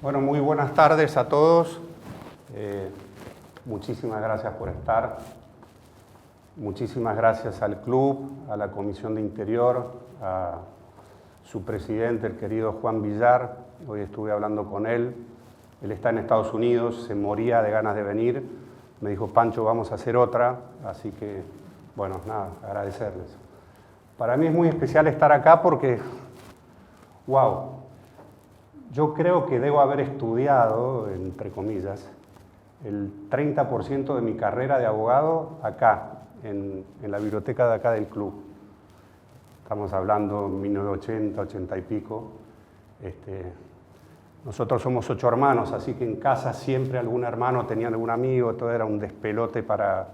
Bueno, muy buenas tardes a todos. Muchísimas gracias por estar. Muchísimas gracias al club, a la Comisión de Interior, a su presidente, el querido Juan Villar. Hoy estuve hablando con él. Él está en Estados Unidos, se moría de ganas de venir. Me dijo, Pancho, vamos a hacer otra. Así que, bueno, nada, agradecerles. Para mí es muy especial estar acá porque, wow, yo creo que debo haber estudiado, entre comillas, el 30% de mi carrera de abogado acá, en la biblioteca de acá del club. Estamos hablando de 1980, 80 y pico. Nosotros somos 8 hermanos, así que en casa siempre algún hermano tenía algún amigo, todo era un despelote para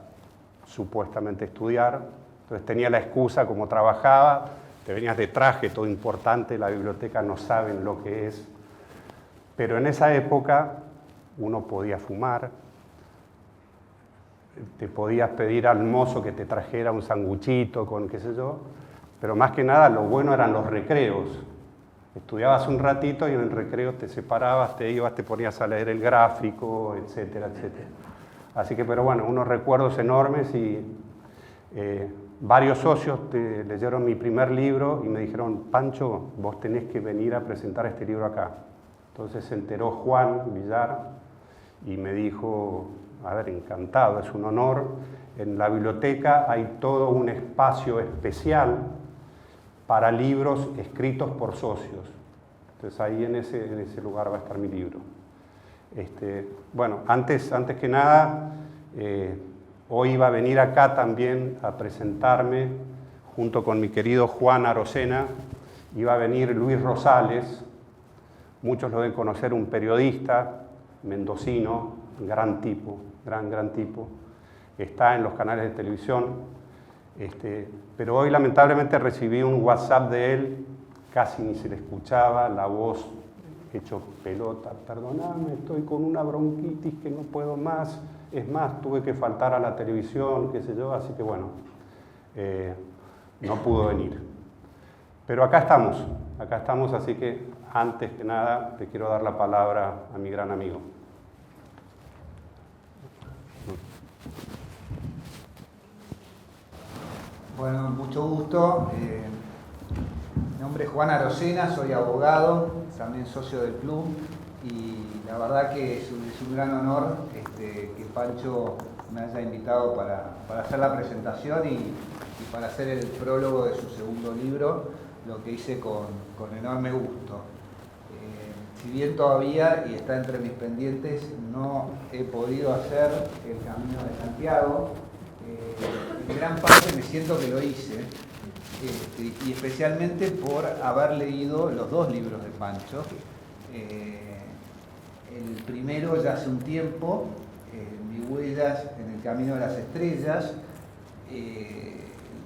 supuestamente estudiar. Entonces tenía la excusa, como trabajaba, te venías de traje, todo importante, la biblioteca no saben lo que es. Pero en esa época uno podía fumar, te podías pedir al mozo que te trajera un sanguchito con qué sé yo, pero más que nada lo bueno eran los recreos. Estudiabas un ratito y en el recreo te separabas, te ibas, te ponías a leer el gráfico, etcétera, etcétera. Así que, pero bueno, unos recuerdos enormes y varios socios leyeron mi primer libro y me dijeron, Pancho, vos tenés que venir a presentar este libro acá. Entonces se enteró Juan Villar y me dijo, a ver, encantado, es un honor. En la biblioteca hay todo un espacio especial para libros escritos por socios. Entonces ahí en ese lugar va a estar mi libro. Bueno, antes que nada, hoy iba a venir acá también a presentarme, junto con mi querido Juan Arocena, iba a venir Luis Rosales. Muchos lo deben conocer, un periodista mendocino, gran tipo, gran tipo. Está en los canales de televisión. Pero hoy lamentablemente recibí un WhatsApp de él, casi ni se le escuchaba, la voz hecho pelota. Perdóname, estoy con una bronquitis que no puedo más. Es más, tuve que faltar a la televisión, qué sé yo, así que bueno, no pudo venir. Pero acá estamos, así que antes que nada, te quiero dar la palabra a mi gran amigo. Bueno, mucho gusto. Mi nombre es Juan Arocena, soy abogado, también socio del club y la verdad que es un gran honor que Pancho me haya invitado para hacer la presentación y para hacer el prólogo de su segundo libro, lo que hice con enorme gusto. Si bien todavía, y está entre mis pendientes, no he podido hacer el Camino de Santiago, en gran parte me siento que lo hice, y especialmente por haber leído los 2 libros de Pancho. El primero ya hace un tiempo, Mis huellas en el camino de las estrellas,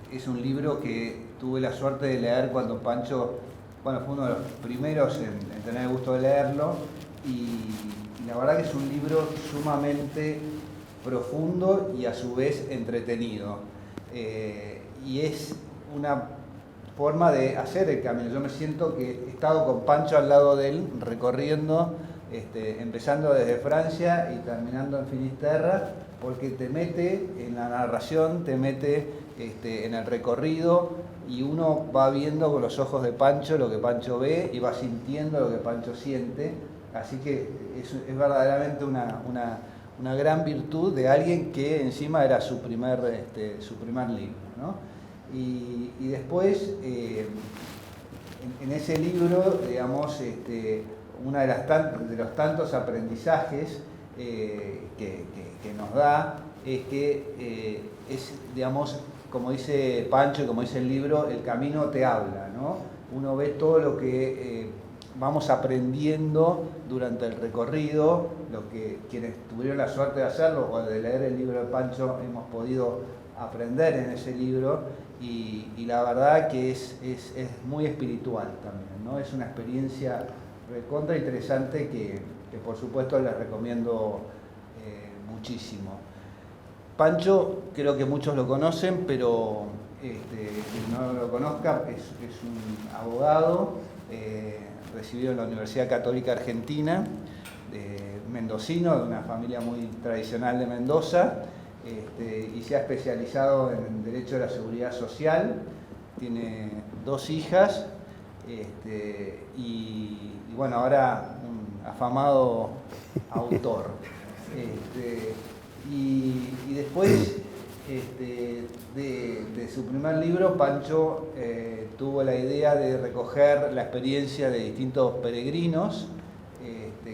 es un libro que tuve la suerte de leer cuando Pancho, bueno, fue uno de los primeros en tener el gusto de leerlo, y la verdad que es un libro sumamente profundo y a su vez entretenido. Y es una forma de hacer el camino. Yo me siento que he estado con Pancho al lado de él, recorriendo, empezando desde Francia y terminando en Finisterra, porque te mete en la narración, te mete en el recorrido, y uno va viendo con los ojos de Pancho lo que Pancho ve y va sintiendo lo que Pancho siente. Así que es verdaderamente una gran virtud de alguien que encima era su primer libro, ¿no? Y después, en ese libro, digamos, uno de los tantos aprendizajes que nos da es que digamos, como dice Pancho y como dice el libro, el camino te habla, ¿no? Uno ve todo lo que vamos aprendiendo durante el recorrido, lo que quienes tuvieron la suerte de hacerlo o de leer el libro de Pancho hemos podido aprender en ese libro, y la verdad que es muy espiritual también, ¿no? Es una experiencia recontra interesante que por supuesto les recomiendo muchísimo. Pancho, creo que muchos lo conocen, pero quien no lo conozca, es un abogado recibido en la Universidad Católica Argentina, mendocino, de una familia muy tradicional de Mendoza, y se ha especializado en Derecho de la Seguridad Social. Tiene 2 hijas, y bueno, ahora un afamado autor. Y después de su primer libro, Pancho tuvo la idea de recoger la experiencia de distintos peregrinos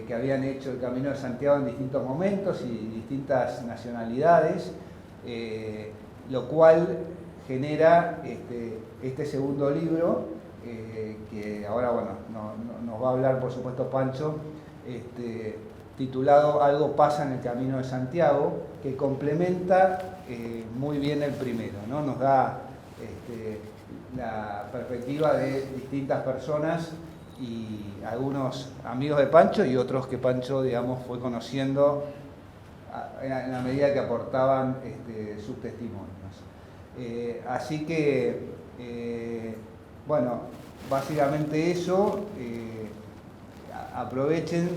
que habían hecho el Camino de Santiago en distintos momentos y distintas nacionalidades, lo cual genera este segundo libro, que ahora bueno, nos va a hablar por supuesto Pancho, titulado Algo pasa en el Camino de Santiago, que complementa muy bien el primero, ¿no? Nos da la perspectiva de distintas personas y algunos amigos de Pancho y otros que Pancho, digamos, fue conociendo en la medida que aportaban sus testimonios. Así que, bueno, básicamente eso. Aprovechen,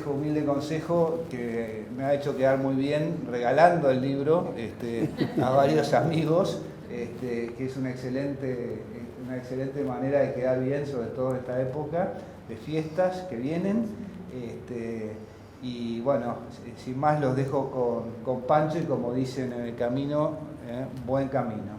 humilde consejo que me ha hecho quedar muy bien regalando el libro a varios amigos, que es una excelente manera de quedar bien, sobre todo en esta época de fiestas que vienen. Y bueno, sin más los dejo con Pancho y, como dicen en el camino, buen camino.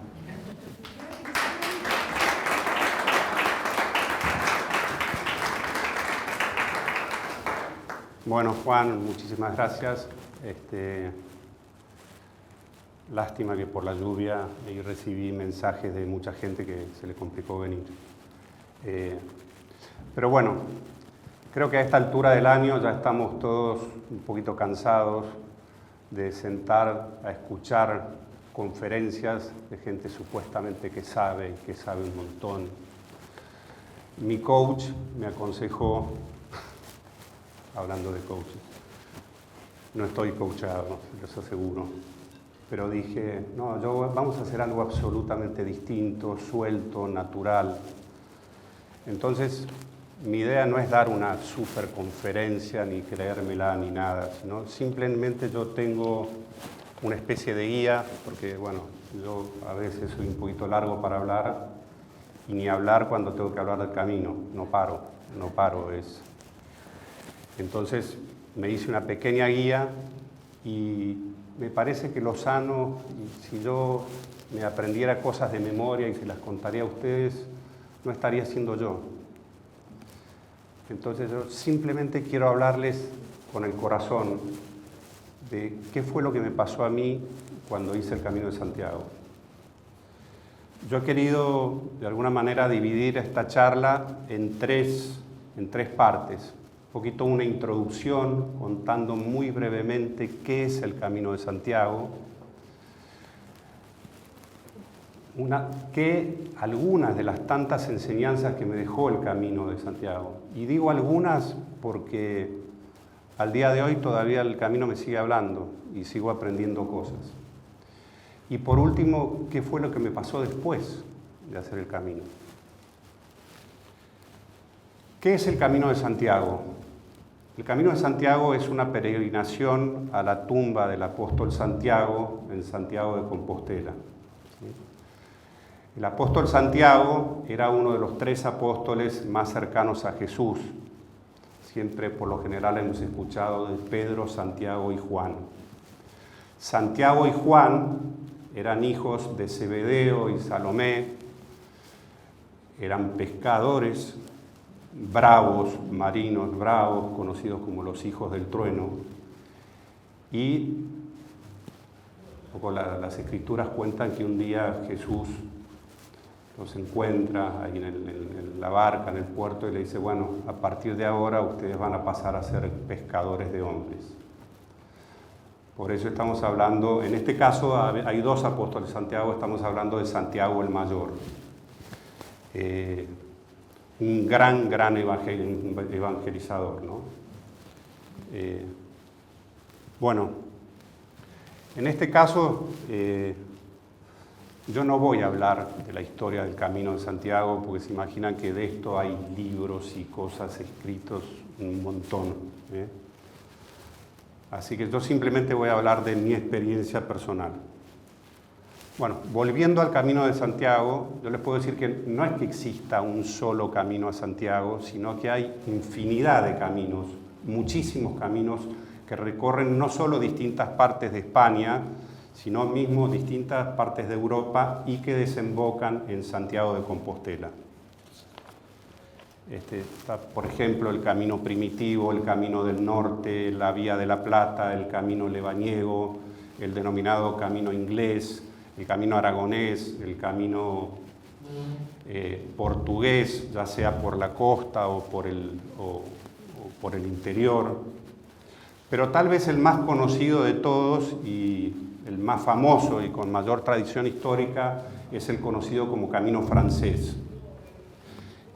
Bueno, Juan, muchísimas gracias. Lástima que por la lluvia ahí recibí mensajes de mucha gente que se le complicó venir. Pero bueno, creo que a esta altura del año ya estamos todos un poquito cansados de sentar a escuchar conferencias de gente supuestamente que sabe un montón. Mi coach me aconsejó, hablando de coaches, no estoy coachado, eso seguro, pero dije, no, vamos a hacer algo absolutamente distinto, suelto, natural. Entonces, mi idea no es dar una super conferencia, ni creérmela, ni nada, sino simplemente yo tengo una especie de guía, porque bueno, yo a veces soy un poquito largo para hablar, y ni hablar cuando tengo que hablar del camino, no paro. Entonces me hice una pequeña guía y me parece que lo sano, si yo me aprendiera cosas de memoria y se las contaría a ustedes, no estaría siendo yo. Entonces yo simplemente quiero hablarles con el corazón de qué fue lo que me pasó a mí cuando hice el Camino de Santiago. Yo he querido de alguna manera dividir esta charla en tres partes. Un poquito una introducción contando muy brevemente qué es el Camino de Santiago, algunas de las tantas enseñanzas que me dejó el Camino de Santiago. Y digo algunas porque al día de hoy todavía el camino me sigue hablando y sigo aprendiendo cosas. Y por último, ¿qué fue lo que me pasó después de hacer el camino? ¿Qué es el Camino de Santiago? El Camino de Santiago es una peregrinación a la tumba del apóstol Santiago en Santiago de Compostela. El apóstol Santiago era uno de los 3 apóstoles más cercanos a Jesús. Siempre, por lo general, hemos escuchado de Pedro, Santiago y Juan. Santiago y Juan eran hijos de Zebedeo y Salomé, eran pescadores bravos, marinos bravos, conocidos como los hijos del trueno. Y un poco las escrituras cuentan que un día Jesús los encuentra ahí en la barca, en el puerto, y le dice, bueno, a partir de ahora ustedes van a pasar a ser pescadores de hombres. Por eso estamos hablando, en este caso hay 2 apóstoles de Santiago, estamos hablando de Santiago el Mayor. Un gran evangelizador, ¿no? Bueno, en este caso Yo no voy a hablar de la historia del Camino de Santiago, porque se imaginan que de esto hay libros y cosas escritos un montón, ¿eh? Así que yo simplemente voy a hablar de mi experiencia personal. Bueno, volviendo al Camino de Santiago, yo les puedo decir que no es que exista un solo camino a Santiago, sino que hay infinidad de caminos, muchísimos caminos que recorren no solo distintas partes de España, sino mismo distintas partes de Europa y que desembocan en Santiago de Compostela. Está, por ejemplo, el camino primitivo, el camino del norte, la Vía de la Plata, el camino lebaniego, el denominado camino inglés, el camino aragonés, el camino portugués, ya sea por la costa o por el interior. Pero tal vez el más conocido de todos y el más famoso y con mayor tradición histórica es el conocido como Camino Francés,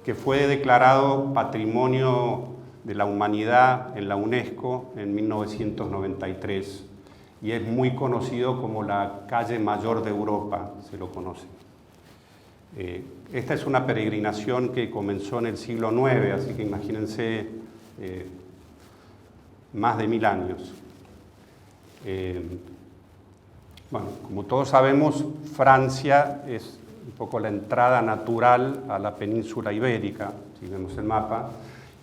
que fue declarado Patrimonio de la Humanidad en la UNESCO en 1993 y es muy conocido como la calle mayor de Europa, se lo conoce. Esta es una peregrinación que comenzó en el siglo IX, así que imagínense más de 1000 años. Bueno, como todos sabemos, Francia es un poco la entrada natural a la península ibérica, si vemos el mapa,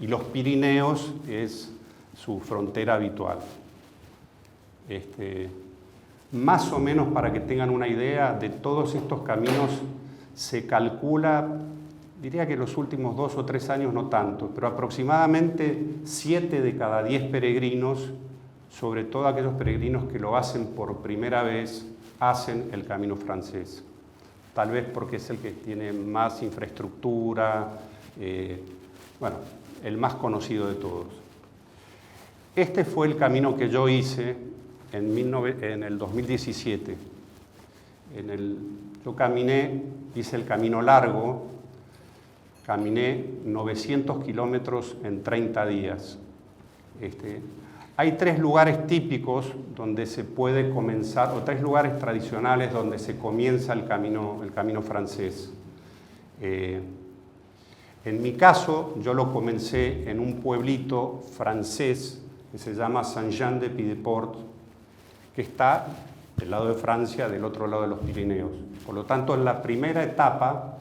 y los Pirineos es su frontera habitual. Más o menos para que tengan una idea, de todos estos caminos se calcula, diría que los últimos 2 o 3 años no tanto, pero aproximadamente 7 de cada 10 peregrinos, sobre todo aquellos peregrinos que lo hacen por primera vez, hacen el Camino Francés. Tal vez porque es el que tiene más infraestructura, bueno, el más conocido de todos. Este fue el camino que yo hice en el 2017. Yo hice el camino largo, caminé 900 kilómetros en 30 días. Hay 3 lugares típicos donde se puede comenzar, o 3 lugares tradicionales donde se comienza el camino francés. En mi caso, yo lo comencé en un pueblito francés que se llama Saint-Jean-de-Pied-de-Port, que está del lado de Francia, del otro lado de los Pirineos. Por lo tanto, la primera etapa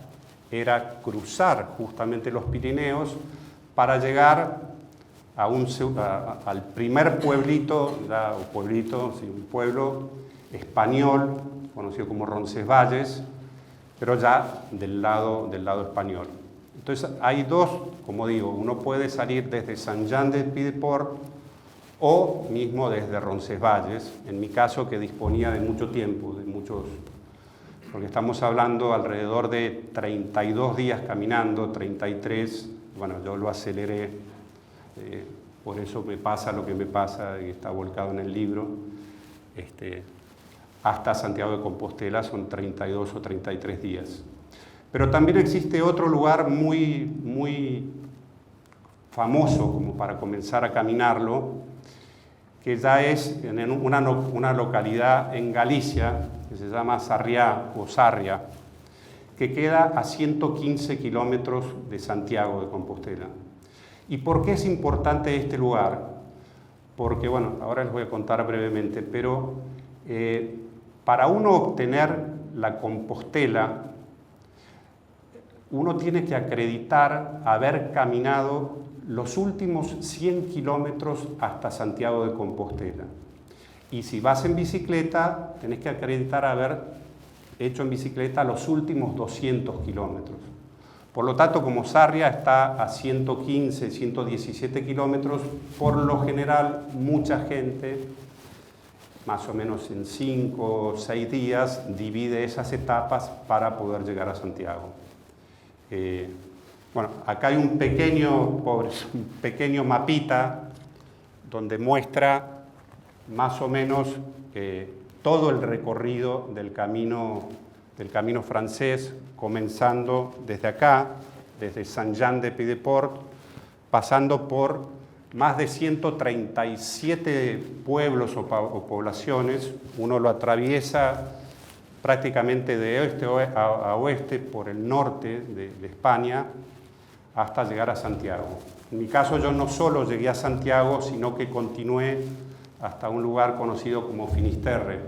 era cruzar justamente los Pirineos para llegar al primer pueblito, un pueblo español, conocido como Roncesvalles, pero ya del lado español. Entonces hay 2, como digo, uno puede salir desde Saint-Jean-de-Pied-de-Port o mismo desde Roncesvalles, en mi caso que disponía de mucho tiempo, porque estamos hablando alrededor de 32 días caminando, 33, bueno, yo lo aceleré, por eso me pasa lo que me pasa, y está volcado en el libro, hasta Santiago de Compostela son 32 o 33 días. Pero también existe otro lugar muy, muy famoso como para comenzar a caminarlo, que ya es en una localidad en Galicia, que se llama Sarriá o Sarria, que queda a 115 kilómetros de Santiago de Compostela. ¿Y por qué es importante este lugar? Porque, bueno, ahora les voy a contar brevemente, pero para uno obtener la Compostela, uno tiene que acreditar haber caminado los últimos 100 kilómetros hasta Santiago de Compostela. Y si vas en bicicleta, tenés que acreditar haber hecho en bicicleta los últimos 200 kilómetros. Por lo tanto, como Sarria está a 115, 117 kilómetros, por lo general mucha gente, más o menos en 5 o 6 días, divide esas etapas para poder llegar a Santiago. Bueno, acá hay un pequeño mapita donde muestra más o menos todo el recorrido del camino francés, comenzando desde acá, desde Saint-Jean-de-Pied-de-Port, pasando por más de 137 pueblos o poblaciones. Uno lo atraviesa prácticamente de oeste a oeste por el norte de España hasta llegar a Santiago. En mi caso yo no solo llegué a Santiago, sino que continué hasta un lugar conocido como Finisterre.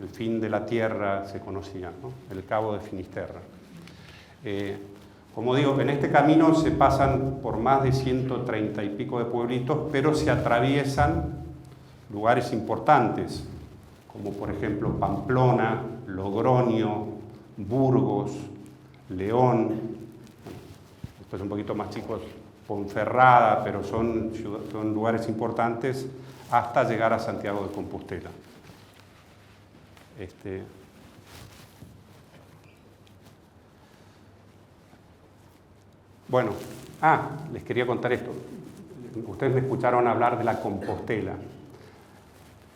El fin de la tierra se conocía, ¿no? El Cabo de Finisterre. Como digo, en este camino se pasan por más de 130 y pico de pueblitos, pero se atraviesan lugares importantes, como por ejemplo Pamplona, Logroño, Burgos, León, después un poquito más chicos, Ponferrada, pero son lugares importantes hasta llegar a Santiago de Compostela. Bueno, les quería contar esto. Ustedes me escucharon hablar de la Compostela.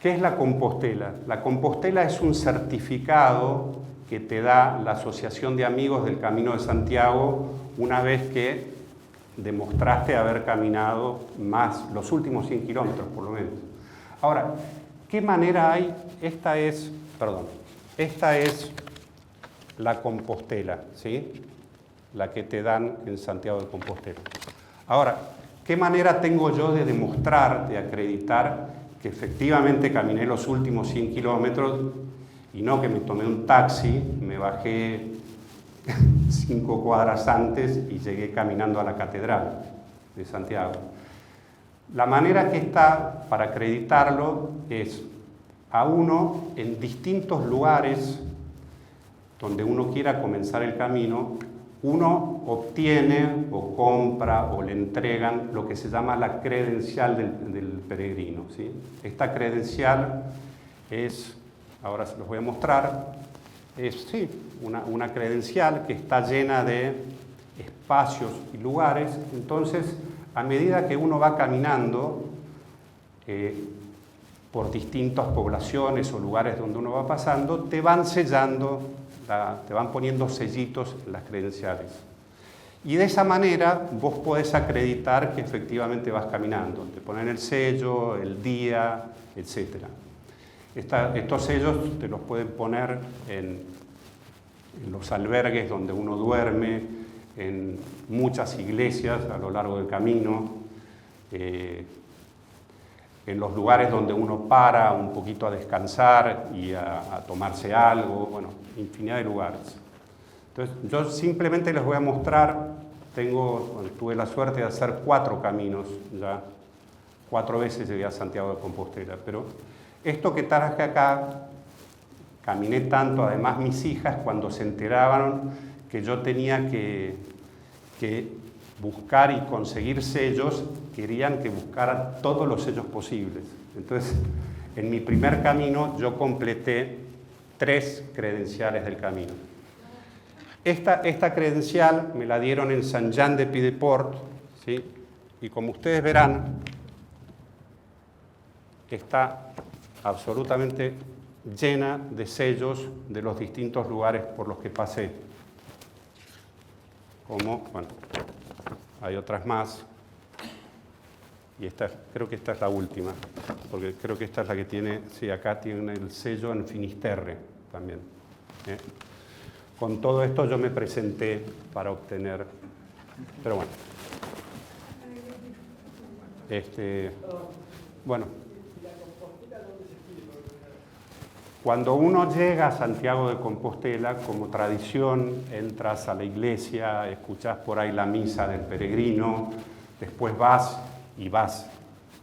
¿Qué es la Compostela? La Compostela es un certificado que te da la Asociación de Amigos del Camino de Santiago una vez que demostraste haber caminado más los últimos 100 kilómetros, por lo menos. Ahora, ¿qué manera hay? Esta es la Compostela, ¿sí? La que te dan en Santiago de Compostela. Ahora, ¿qué manera tengo yo de demostrar, de acreditar que efectivamente caminé los últimos 100 kilómetros y no que me tomé un taxi, me bajé 5 cuadras antes y llegué caminando a la Catedral de Santiago? La manera que está para acreditarlo es a uno en distintos lugares donde uno quiera comenzar el camino, uno obtiene o compra o le entregan lo que se llama la credencial del peregrino, ¿sí? Esta credencial es, ahora se los voy a mostrar, es una credencial que está llena de espacios y lugares. Entonces, a medida que uno va caminando por distintas poblaciones o lugares donde uno va pasando, te van sellando, te van poniendo sellitos en las credenciales. Y de esa manera vos podés acreditar que efectivamente vas caminando. Te ponen el sello, el día, etc. Estos sellos te los pueden poner en los albergues donde uno duerme, en muchas iglesias a lo largo del camino, en los lugares donde uno para un poquito a descansar y a tomarse algo, bueno, infinidad de lugares. Entonces, yo simplemente les voy a mostrar, tuve la suerte de hacer 4 caminos ya, 4 veces llegué a Santiago de Compostela, pero esto que traje acá, caminé tanto, además mis hijas cuando se enteraban que yo tenía que buscar y conseguir sellos, querían que buscara todos los sellos posibles. Entonces, en mi primer camino yo completé 3 credenciales del camino. Esta credencial me la dieron en Saint-Jean-de-Pied-de-Port, ¿sí? Y como ustedes verán, está absolutamente llena de sellos de los distintos lugares por los que pasé. Bueno, hay otras más. Y creo que esta es la última, porque creo que esta es la que tiene, sí, acá tiene el sello en Finisterre también. Con todo esto yo me presenté para obtener, pero bueno. Bueno. Cuando uno llega a Santiago de Compostela, como tradición, entras a la iglesia, escuchás por ahí la misa del peregrino, después vas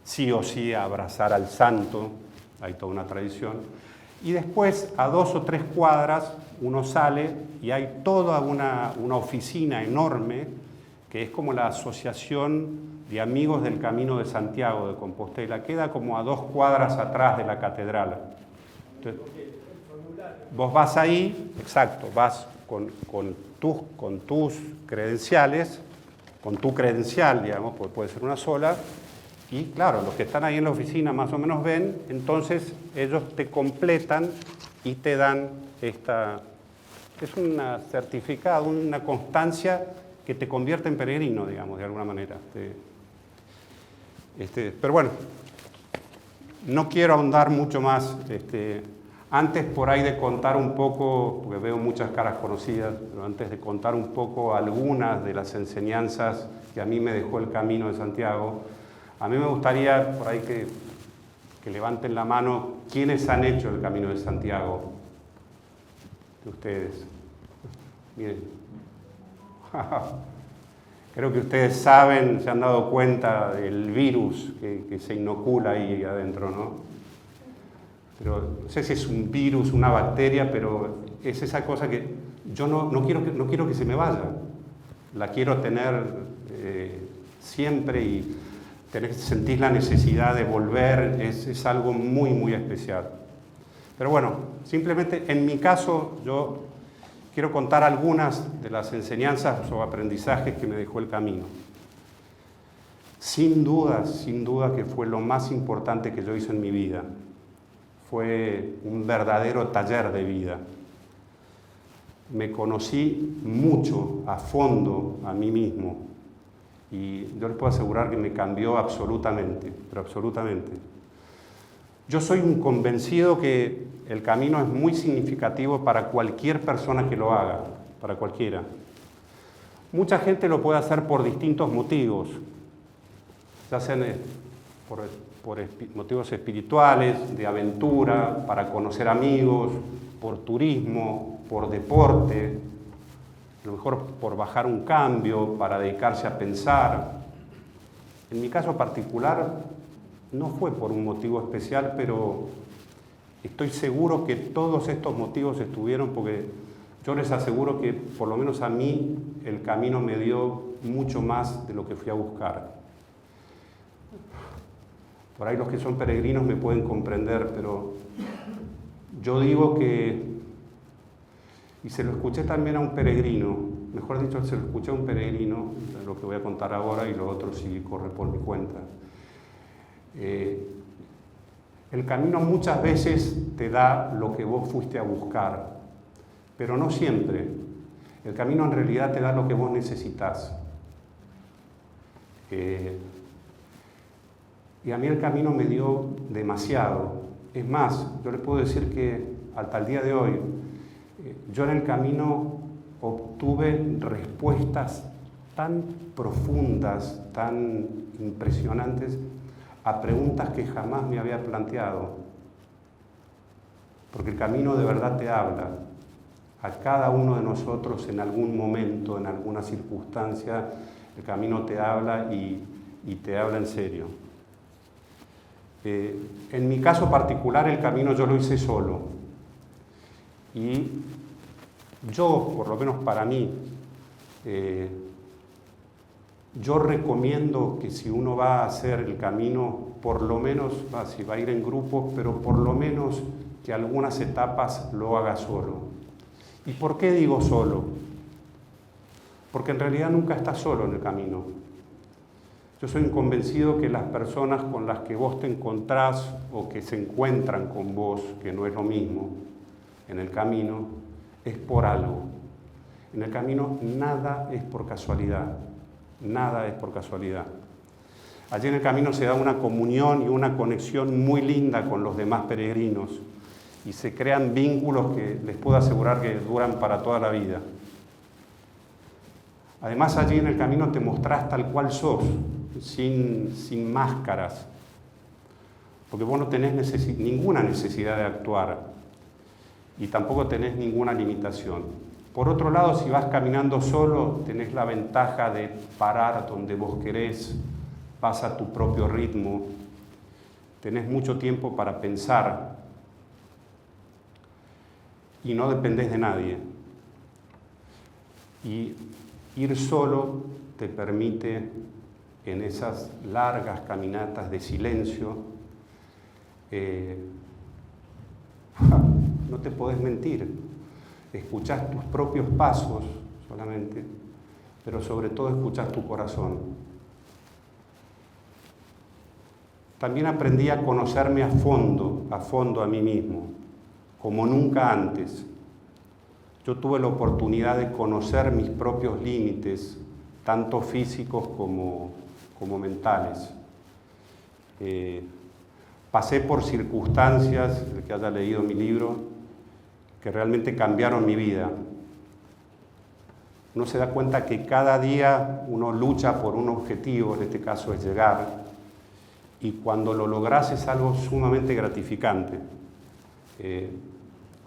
sí o sí a abrazar al santo, hay toda una tradición, y después a 2 o 3 cuadras uno sale y hay toda una oficina enorme que es como la Asociación de Amigos del Camino de Santiago de Compostela, queda como a 2 cuadras atrás de la catedral. Entonces, vos vas ahí, exacto, vas con tus credenciales, con tu credencial, digamos, porque puede ser una sola, y claro, los que están ahí en la oficina más o menos ven, entonces ellos te completan y te dan es un certificado, una constancia que te convierte en peregrino, digamos, de alguna manera. Pero bueno, no quiero ahondar mucho más. Antes por ahí de contar un poco, porque veo muchas caras conocidas, pero antes de contar un poco algunas de las enseñanzas que a mí me dejó el Camino de Santiago, a mí me gustaría por ahí que levanten la mano quiénes han hecho el Camino de Santiago de ustedes. Miren. Creo que ustedes saben, se han dado cuenta del virus que se inocula ahí adentro, ¿no? Pero no sé si es un virus, una bacteria, pero es esa cosa que yo no quiero que se me vaya. La quiero tener siempre y sentir la necesidad de volver, es algo muy, muy especial. Pero bueno, simplemente en mi caso yo quiero contar algunas de las enseñanzas o aprendizajes que me dejó el Camino. Sin duda que fue lo más importante que yo hice en mi vida. Fue un verdadero taller de vida. Me conocí mucho, a fondo, a mí mismo. Y yo les puedo asegurar que me cambió absolutamente, pero absolutamente. Yo soy un convencido que el Camino es muy significativo para cualquier persona que lo haga, para cualquiera. Mucha gente lo puede hacer por distintos motivos, ya sean por motivos espirituales, de aventura, para conocer amigos, por turismo, por deporte, a lo mejor por bajar un cambio, para dedicarse a pensar. En mi caso particular no fue por un motivo especial, pero estoy seguro que todos estos motivos estuvieron porque yo les aseguro que por lo menos a mí el Camino me dio mucho más de lo que fui a buscar. Por ahí los que son peregrinos me pueden comprender, pero yo digo que, y se lo escuché también a un peregrino, mejor dicho, se lo escuché a un peregrino, lo que voy a contar ahora y lo otro sí corre por mi cuenta. El Camino muchas veces te da lo que vos fuiste a buscar, pero no siempre. El Camino en realidad te da lo que vos necesitas. Y a mí el Camino me dio demasiado. Es más, yo les puedo decir que hasta el día de hoy, yo en el Camino obtuve respuestas tan profundas, tan impresionantes, a preguntas que jamás me había planteado. Porque el Camino de verdad te habla. A cada uno de nosotros en algún momento, en alguna circunstancia, el Camino te habla y te habla en serio. En mi caso particular, el Camino yo lo hice solo. Y yo, por lo menos para mí, yo recomiendo que si uno va a hacer el Camino, por lo menos, si va a ir en grupo, pero por lo menos que algunas etapas lo haga solo. ¿Y por qué digo solo? Porque en realidad nunca estás solo en el Camino. Yo soy convencido que las personas con las que vos te encontrás o que se encuentran con vos, que no es lo mismo, en el Camino, es por algo. En el Camino nada es por casualidad. Nada es por casualidad. Allí en el Camino se da una comunión y una conexión muy linda con los demás peregrinos y se crean vínculos que les puedo asegurar que duran para toda la vida. Además, allí en el Camino te mostrás tal cual sos, sin máscaras, porque vos no tenés ninguna necesidad de actuar y tampoco tenés ninguna limitación. Por otro lado, si vas caminando solo, tenés la ventaja de parar donde vos querés, vas a tu propio ritmo, tenés mucho tiempo para pensar y no dependés de nadie. Y ir solo te permite, en esas largas caminatas de silencio, no te podés mentir. Escuchás tus propios pasos solamente, pero sobre todo escuchás tu corazón. También aprendí a conocerme a fondo a mí mismo, como nunca antes. Yo tuve la oportunidad de conocer mis propios límites, tanto físicos como mentales. pasé por circunstancias, el que haya leído mi libro, que realmente cambiaron mi vida. Uno se da cuenta que cada día uno lucha por un objetivo, en este caso es llegar, y cuando lo logras es algo sumamente gratificante.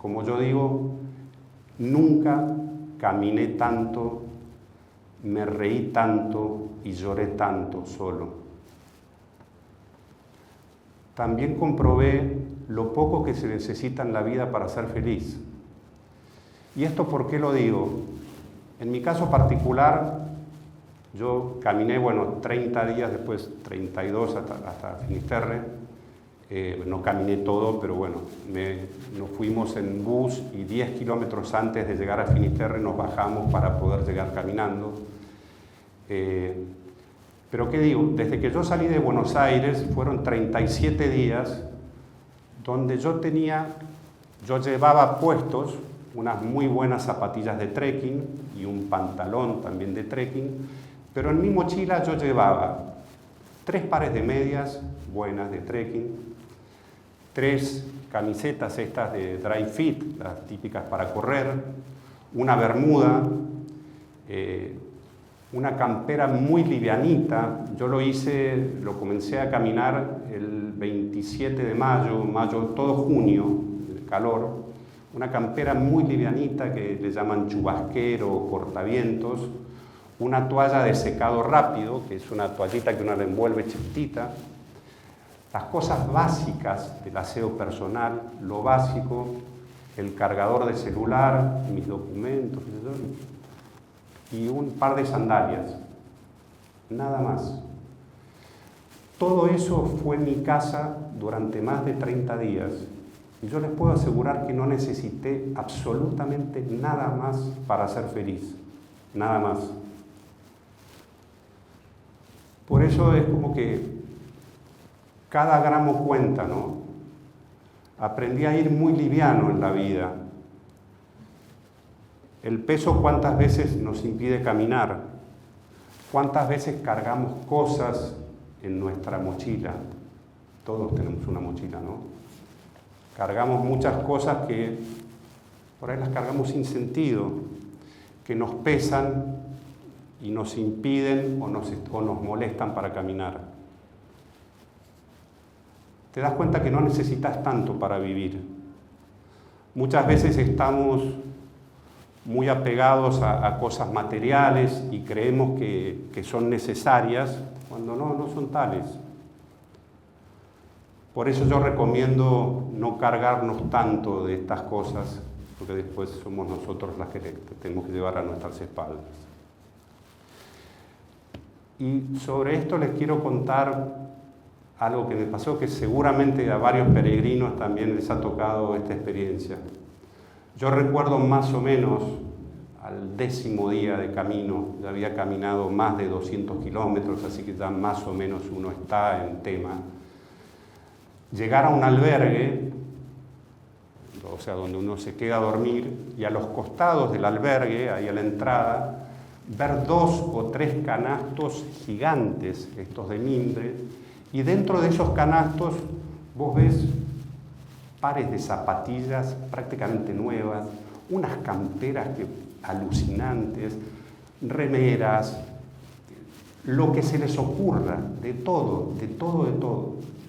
Como yo digo, nunca caminé tanto, me reí tanto y lloré tanto solo. También comprobé lo poco que se necesita en la vida para ser feliz. ¿Y esto por qué lo digo? En mi caso particular, yo caminé, 30 días, después 32 hasta Finisterre. No caminé todo, pero nos fuimos en bus y 10 kilómetros antes de llegar a Finisterre nos bajamos para poder llegar caminando. Pero ¿qué digo? Desde que yo salí de Buenos Aires fueron 37 días donde yo llevaba puestos unas muy buenas zapatillas de trekking y un pantalón también de trekking, pero en mi mochila yo llevaba 3 pares de medias buenas de trekking, 3 camisetas estas de dry fit, las típicas para correr, una bermuda, una campera muy livianita. Yo lo comencé a caminar el 27 de mayo, todo junio, el calor, una campera muy livianita que le llaman chubasquero o cortavientos, una toalla de secado rápido, que es una toallita que uno le envuelve chiquitita, las cosas básicas del aseo personal, lo básico, el cargador de celular, mis documentos, y un par de sandalias, nada más. Todo eso fue en mi casa durante más de 30 días y yo les puedo asegurar que no necesité absolutamente nada más para ser feliz, nada más. Por eso es como que cada gramo cuenta, ¿no? Aprendí a ir muy liviano en la vida. El peso cuántas veces nos impide caminar, cuántas veces cargamos cosas en nuestra mochila. Todos tenemos una mochila, ¿no? Cargamos muchas cosas que por ahí las cargamos sin sentido, que nos pesan y nos impiden o nos molestan para caminar. Te das cuenta que no necesitas tanto para vivir. Muchas veces estamos muy apegados a cosas materiales y creemos que son necesarias cuando no son tales. Por eso yo recomiendo no cargarnos tanto de estas cosas, porque después somos nosotros las que tenemos que llevar a nuestras espaldas. Y sobre esto les quiero contar algo que me pasó, que seguramente a varios peregrinos también les ha tocado esta experiencia. Yo recuerdo más o menos al 10º día de camino, ya había caminado más de 200 kilómetros, así que ya más o menos uno está en tema. Llegar a un albergue, o sea, donde uno se queda a dormir, y a los costados del albergue, ahí a la entrada, ver 2 o 3 canastos gigantes, estos de mimbre, y dentro de esos canastos vos ves pares de zapatillas prácticamente nuevas, unas camperas alucinantes, remeras, lo que se les ocurra, de todo.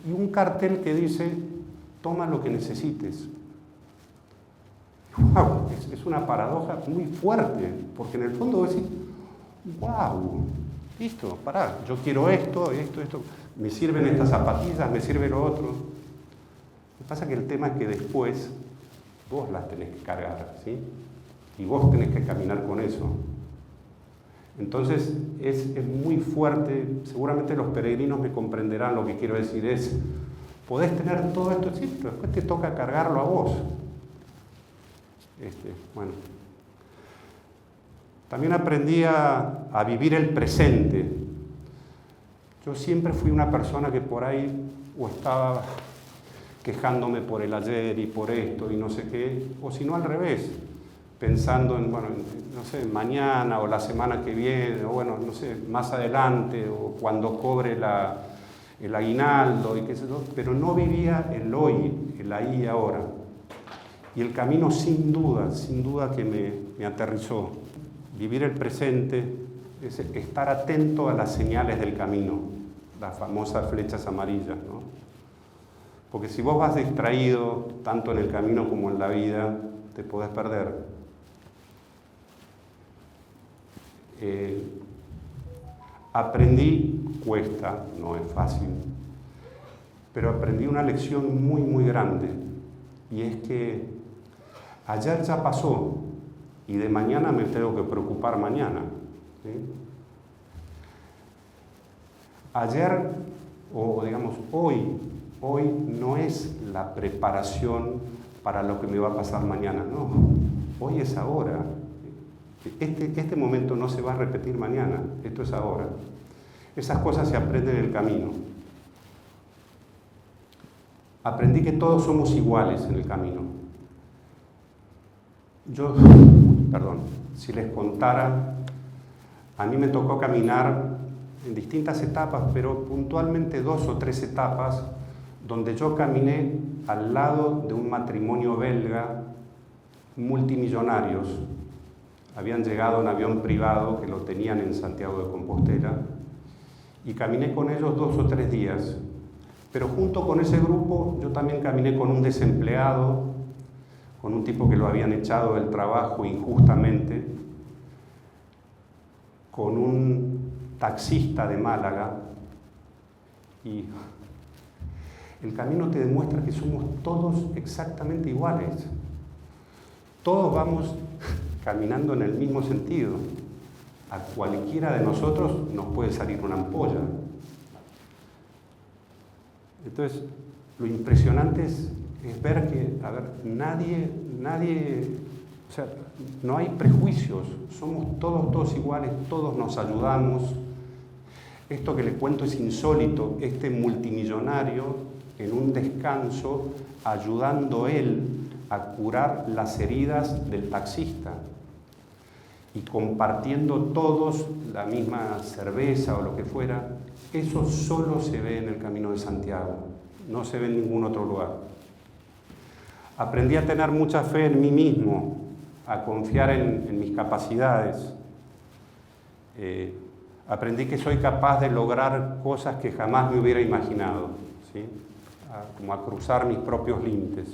Y un cartel que dice, toma lo que necesites. ¡Wow! Es una paradoja muy fuerte, porque en el fondo vos decís, ¡wow! Listo, pará, yo quiero esto, me sirven estas zapatillas, me sirve lo otro. Lo que pasa es que el tema es que después vos las tenés que cargar, ¿sí? Y vos tenés que caminar con eso. Entonces es muy fuerte, seguramente los peregrinos me comprenderán lo que quiero decir es, podés tener todo esto, sí, pero después te toca cargarlo a vos. También aprendí a vivir el presente. Yo siempre fui una persona que por ahí o estaba quejándome por el ayer y por esto y no sé qué, o si no al revés, pensando en, mañana o la semana que viene, o más adelante, o cuando cobre el aguinaldo y qué sé yo, pero no vivía el hoy, el ahí y ahora. Y el camino sin duda que me aterrizó. Vivir el presente es estar atento a las señales del camino, las famosas flechas amarillas, ¿no? Porque si vos vas distraído, tanto en el camino como en la vida, te podés perder. Aprendí, cuesta, no es fácil, pero aprendí una lección muy, muy grande, y es que ayer ya pasó, y de mañana me tengo que preocupar mañana, ¿sí? Ayer, o digamos hoy no es la preparación para lo que me va a pasar mañana, no. Hoy es ahora. Este momento no se va a repetir mañana, esto es ahora. Esas cosas se aprenden en el camino. Aprendí que todos somos iguales en el camino. Si les contara, a mí me tocó caminar en distintas etapas, pero puntualmente 2 o 3 etapas, donde yo caminé al lado de un matrimonio belga, multimillonarios. Habían llegado en avión privado, que lo tenían en Santiago de Compostela, y caminé con ellos 2 o 3 días. Pero junto con ese grupo, yo también caminé con un desempleado, con un tipo que lo habían echado del trabajo injustamente, con un taxista de Málaga, y el camino te demuestra que somos todos exactamente iguales. Todos vamos caminando en el mismo sentido. A cualquiera de nosotros nos puede salir una ampolla. Entonces, lo impresionante es ver que, nadie, o sea, no hay prejuicios, somos todos iguales, todos nos ayudamos. Esto que les cuento es insólito, este multimillonario en un descanso ayudando él a curar las heridas del taxista y compartiendo todos la misma cerveza o lo que fuera. Eso solo se ve en el Camino de Santiago, no se ve en ningún otro lugar. Aprendí a tener mucha fe en mí mismo, a confiar en mis capacidades. Aprendí que soy capaz de lograr cosas que jamás me hubiera imaginado, ¿sí? Como a cruzar mis propios límites.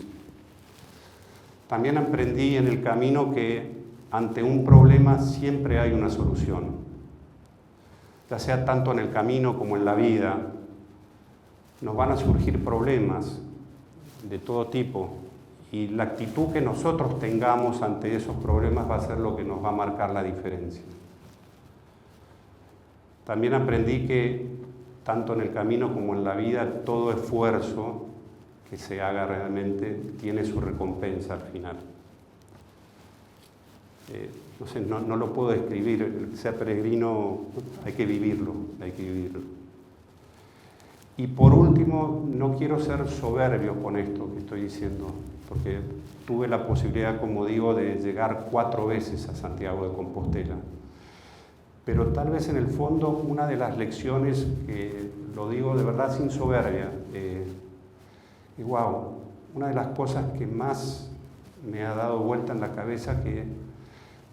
También aprendí en el camino que ante un problema siempre hay una solución, ya sea tanto en el camino como en la vida. Nos van a surgir problemas de todo tipo, y la actitud que nosotros tengamos ante esos problemas va a ser lo que nos va a marcar la diferencia. También aprendí que tanto en el camino como en la vida, todo esfuerzo que se haga realmente tiene su recompensa al final. No lo puedo describir, el que sea peregrino hay que vivirlo, Y por último, no quiero ser soberbio con esto que estoy diciendo, porque tuve la posibilidad, como digo, de llegar 4 veces a Santiago de Compostela. Pero tal vez en el fondo una de las lecciones, que lo digo de verdad sin soberbia, una de las cosas que más me ha dado vuelta en la cabeza, que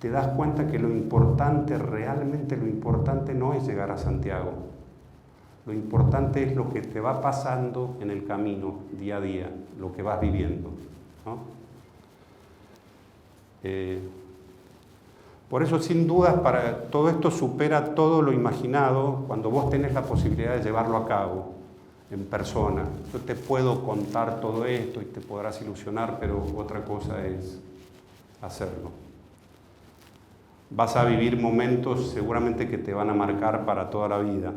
te das cuenta que lo importante, realmente lo importante no es llegar a Santiago. Lo importante es lo que te va pasando en el camino, día a día, lo que vas viviendo, ¿no? Por eso, sin duda, todo esto supera todo lo imaginado cuando vos tenés la posibilidad de llevarlo a cabo en persona. Yo te puedo contar todo esto y te podrás ilusionar, pero otra cosa es hacerlo. Vas a vivir momentos seguramente que te van a marcar para toda la vida.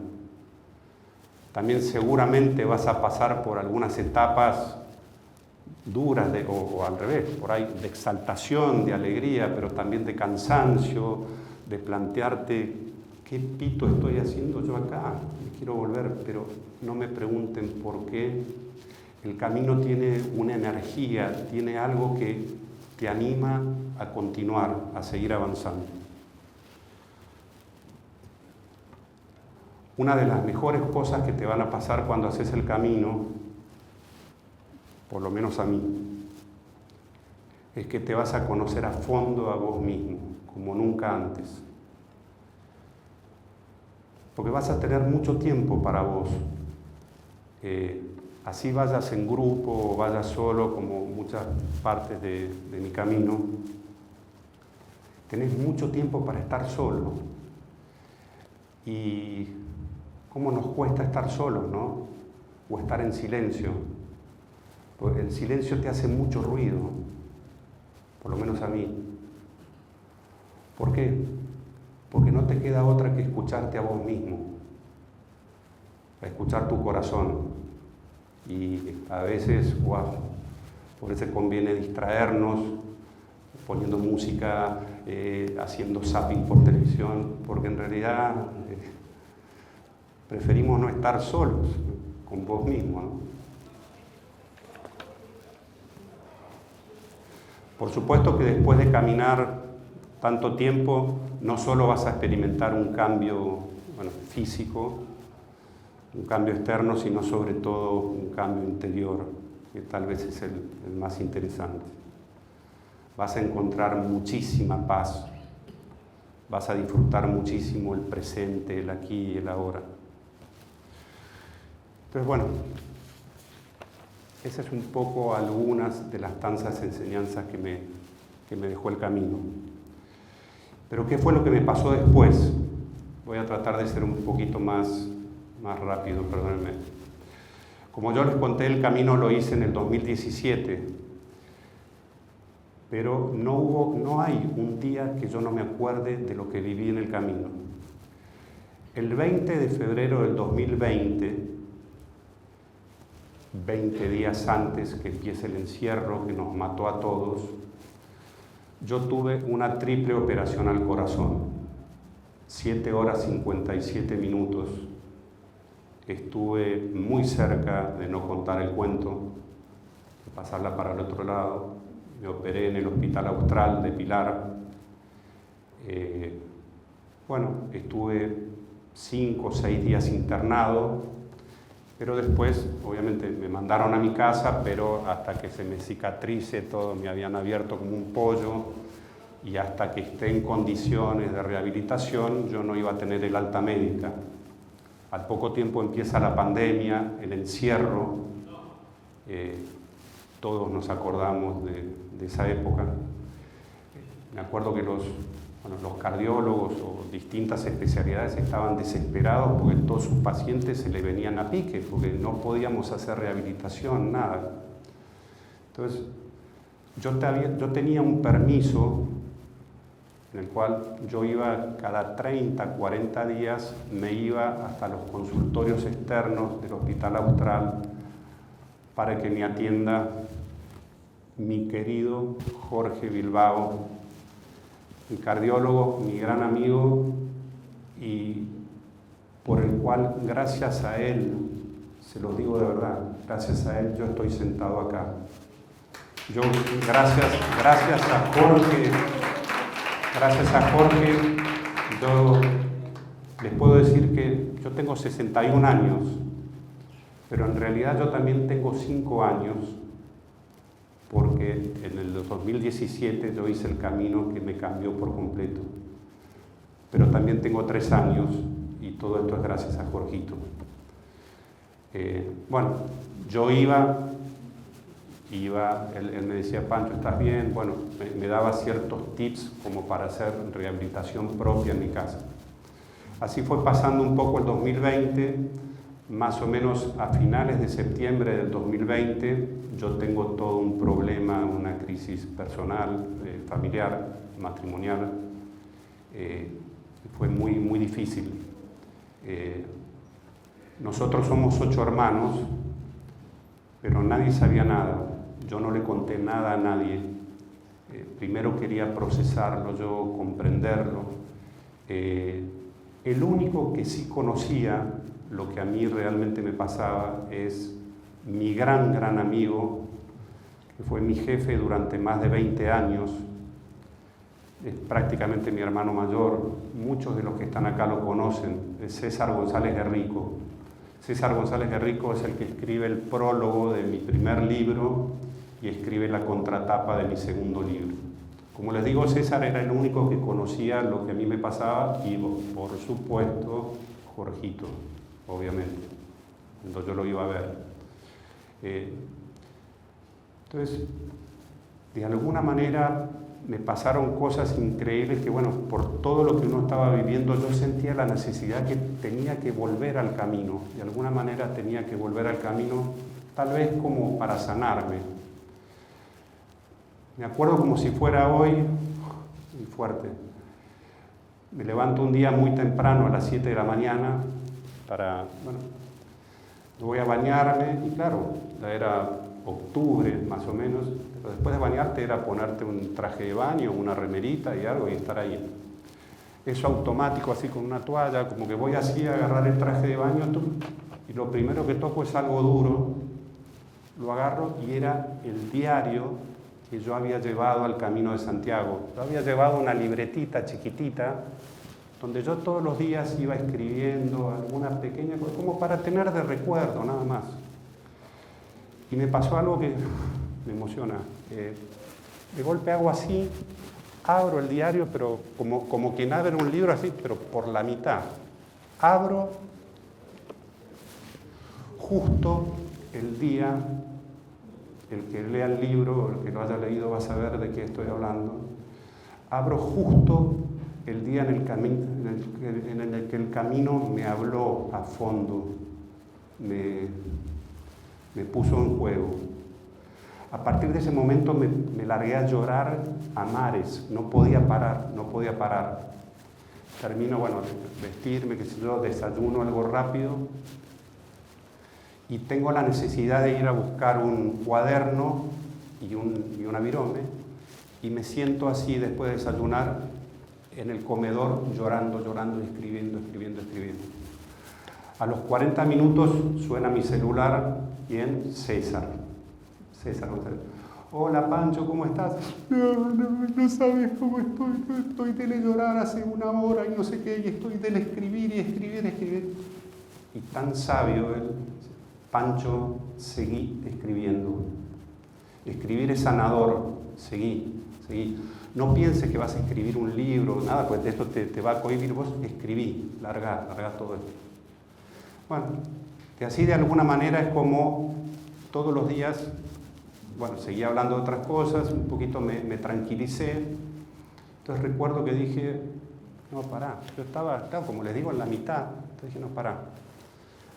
También seguramente vas a pasar por algunas etapas duras o al revés, por ahí de exaltación, de alegría, pero también de cansancio, de plantearte qué pito estoy haciendo yo acá, me quiero volver, pero no me pregunten por qué. El camino tiene una energía, tiene algo que te anima a continuar, a seguir avanzando. una de las mejores cosas que te van a pasar cuando haces el camino, por lo menos a mí, es que te vas a conocer a fondo a vos mismo, como nunca antes. Porque vas a tener mucho tiempo para vos. Así vayas en grupo o vayas solo, como muchas partes de mi camino, tenés mucho tiempo para estar solo. Y cómo nos cuesta estar solos, ¿no? O estar en silencio. Porque el silencio te hace mucho ruido, por lo menos a mí. ¿Por qué? Porque no te queda otra que escucharte a vos mismo, a escuchar tu corazón. Y a veces, wow, por eso conviene distraernos, poniendo música, haciendo zapping por televisión, porque en realidad preferimos no estar solos con vos mismo, ¿no? Por supuesto que después de caminar tanto tiempo, no solo vas a experimentar un cambio físico, un cambio externo, sino sobre todo un cambio interior, que tal vez es el más interesante. Vas a encontrar muchísima paz, vas a disfrutar muchísimo el presente, el aquí y el ahora. Entonces, bueno, esas es un poco algunas de las tantas enseñanzas que me dejó el camino. Pero ¿qué fue lo que me pasó después? Voy a tratar de ser un poquito más rápido, perdónenme. Como yo les conté, el camino lo hice en el 2017, pero no hay un día que yo no me acuerde de lo que viví en el camino. El 20 de febrero del 2020, 20 días antes que empiece el encierro que nos mató a todos, yo tuve una triple operación al corazón, 7 horas 57 minutos. Estuve muy cerca de no contar el cuento, de pasarla para el otro lado. Me operé en el Hospital Austral de Pilar. Estuve 5 o 6 días internado, pero después, obviamente, me mandaron a mi casa, pero hasta que se me cicatrice todo, me habían abierto como un pollo, y hasta que esté en condiciones de rehabilitación, yo no iba a tener el alta médica. Al poco tiempo empieza la pandemia, el encierro, todos nos acordamos de esa época. Me acuerdo que los cardiólogos o distintas especialidades estaban desesperados porque todos sus pacientes se le venían a pique, porque no podíamos hacer rehabilitación, nada. Entonces, yo tenía un permiso en el cual yo iba cada 30, 40 días, me iba hasta los consultorios externos del Hospital Austral para que me atienda mi querido Jorge Bilbao, mi cardiólogo, mi gran amigo, y por el cual, gracias a él, se los digo de verdad, gracias a él yo estoy sentado acá. Yo, gracias a Jorge, yo les puedo decir que yo tengo 61 años, pero en realidad yo también tengo 5 años, porque en el 2017 yo hice el camino que me cambió por completo. Pero también tengo 3 años y todo esto es gracias a Jorgito. Yo iba, él me decía, Pancho, ¿estás bien? Bueno, me daba ciertos tips como para hacer rehabilitación propia en mi casa. Así fue pasando un poco el 2020, más o menos a finales de septiembre del 2020, yo tengo todo un problema, una crisis personal, familiar, matrimonial. Fue muy, muy difícil. Nosotros somos 8 hermanos, pero nadie sabía nada. Yo no le conté nada a nadie. Primero quería procesarlo, yo comprenderlo. El único que sí conocía lo que a mí realmente me pasaba es mi gran amigo, que fue mi jefe durante más de 20 años, es prácticamente mi hermano mayor, muchos de los que están acá lo conocen, es César González Guerrico. César González Guerrico es el que escribe el prólogo de mi primer libro y escribe la contratapa de mi segundo libro. Como les digo, César era el único que conocía lo que a mí me pasaba y, por supuesto, Jorgito, obviamente, cuando yo lo iba a ver. Entonces, de alguna manera me pasaron cosas increíbles que, bueno, por todo lo que uno estaba viviendo, yo sentía la necesidad que tenía que volver al camino. De alguna manera tenía que volver al camino, tal vez como para sanarme. Me acuerdo como si fuera hoy, muy fuerte. Me levanto un día muy temprano, a las 7 de la mañana, voy a bañarme, y claro, ya era octubre más o menos, pero después de bañarte era ponerte un traje de baño, una remerita y algo y estar ahí. Eso automático, así con una toalla, como que voy así a agarrar el traje de baño y lo primero que toco es algo duro, lo agarro y era el diario que yo había llevado al Camino de Santiago. Yo había llevado una libretita chiquitita donde yo todos los días iba escribiendo alguna pequeña cosa, como para tener de recuerdo, nada más. Y me pasó algo que me emociona. De golpe hago así, abro el diario, pero como quien abre un libro así, pero por la mitad. Abro justo el día, el que lea el libro, el que lo haya leído va a saber de qué estoy hablando. Abro justo el día en el que el camino me habló a fondo, me puso en juego. A partir de ese momento me largué a llorar a mares, no podía parar. Termino, de vestirme, qué sé yo, desayuno algo rápido y tengo la necesidad de ir a buscar un cuaderno y un avirome y me siento así después de desayunar en el comedor llorando, escribiendo. A los 40 minutos suena mi celular y en César González. Hola Pancho, ¿cómo estás? No sabes cómo estoy de llorar hace una hora y no sé qué, y estoy de escribir y escribir. Y tan sabio él, Pancho, seguí escribiendo. Escribir es sanador, seguí. No pienses que vas a escribir un libro, nada, pues de esto te va a cohibir. Vos escribí, largá todo esto. Bueno, que así de alguna manera es como todos los días, seguía hablando de otras cosas, un poquito me tranquilicé. Entonces recuerdo que dije, no, pará, yo estaba, como les digo, en la mitad. Entonces dije, no, pará.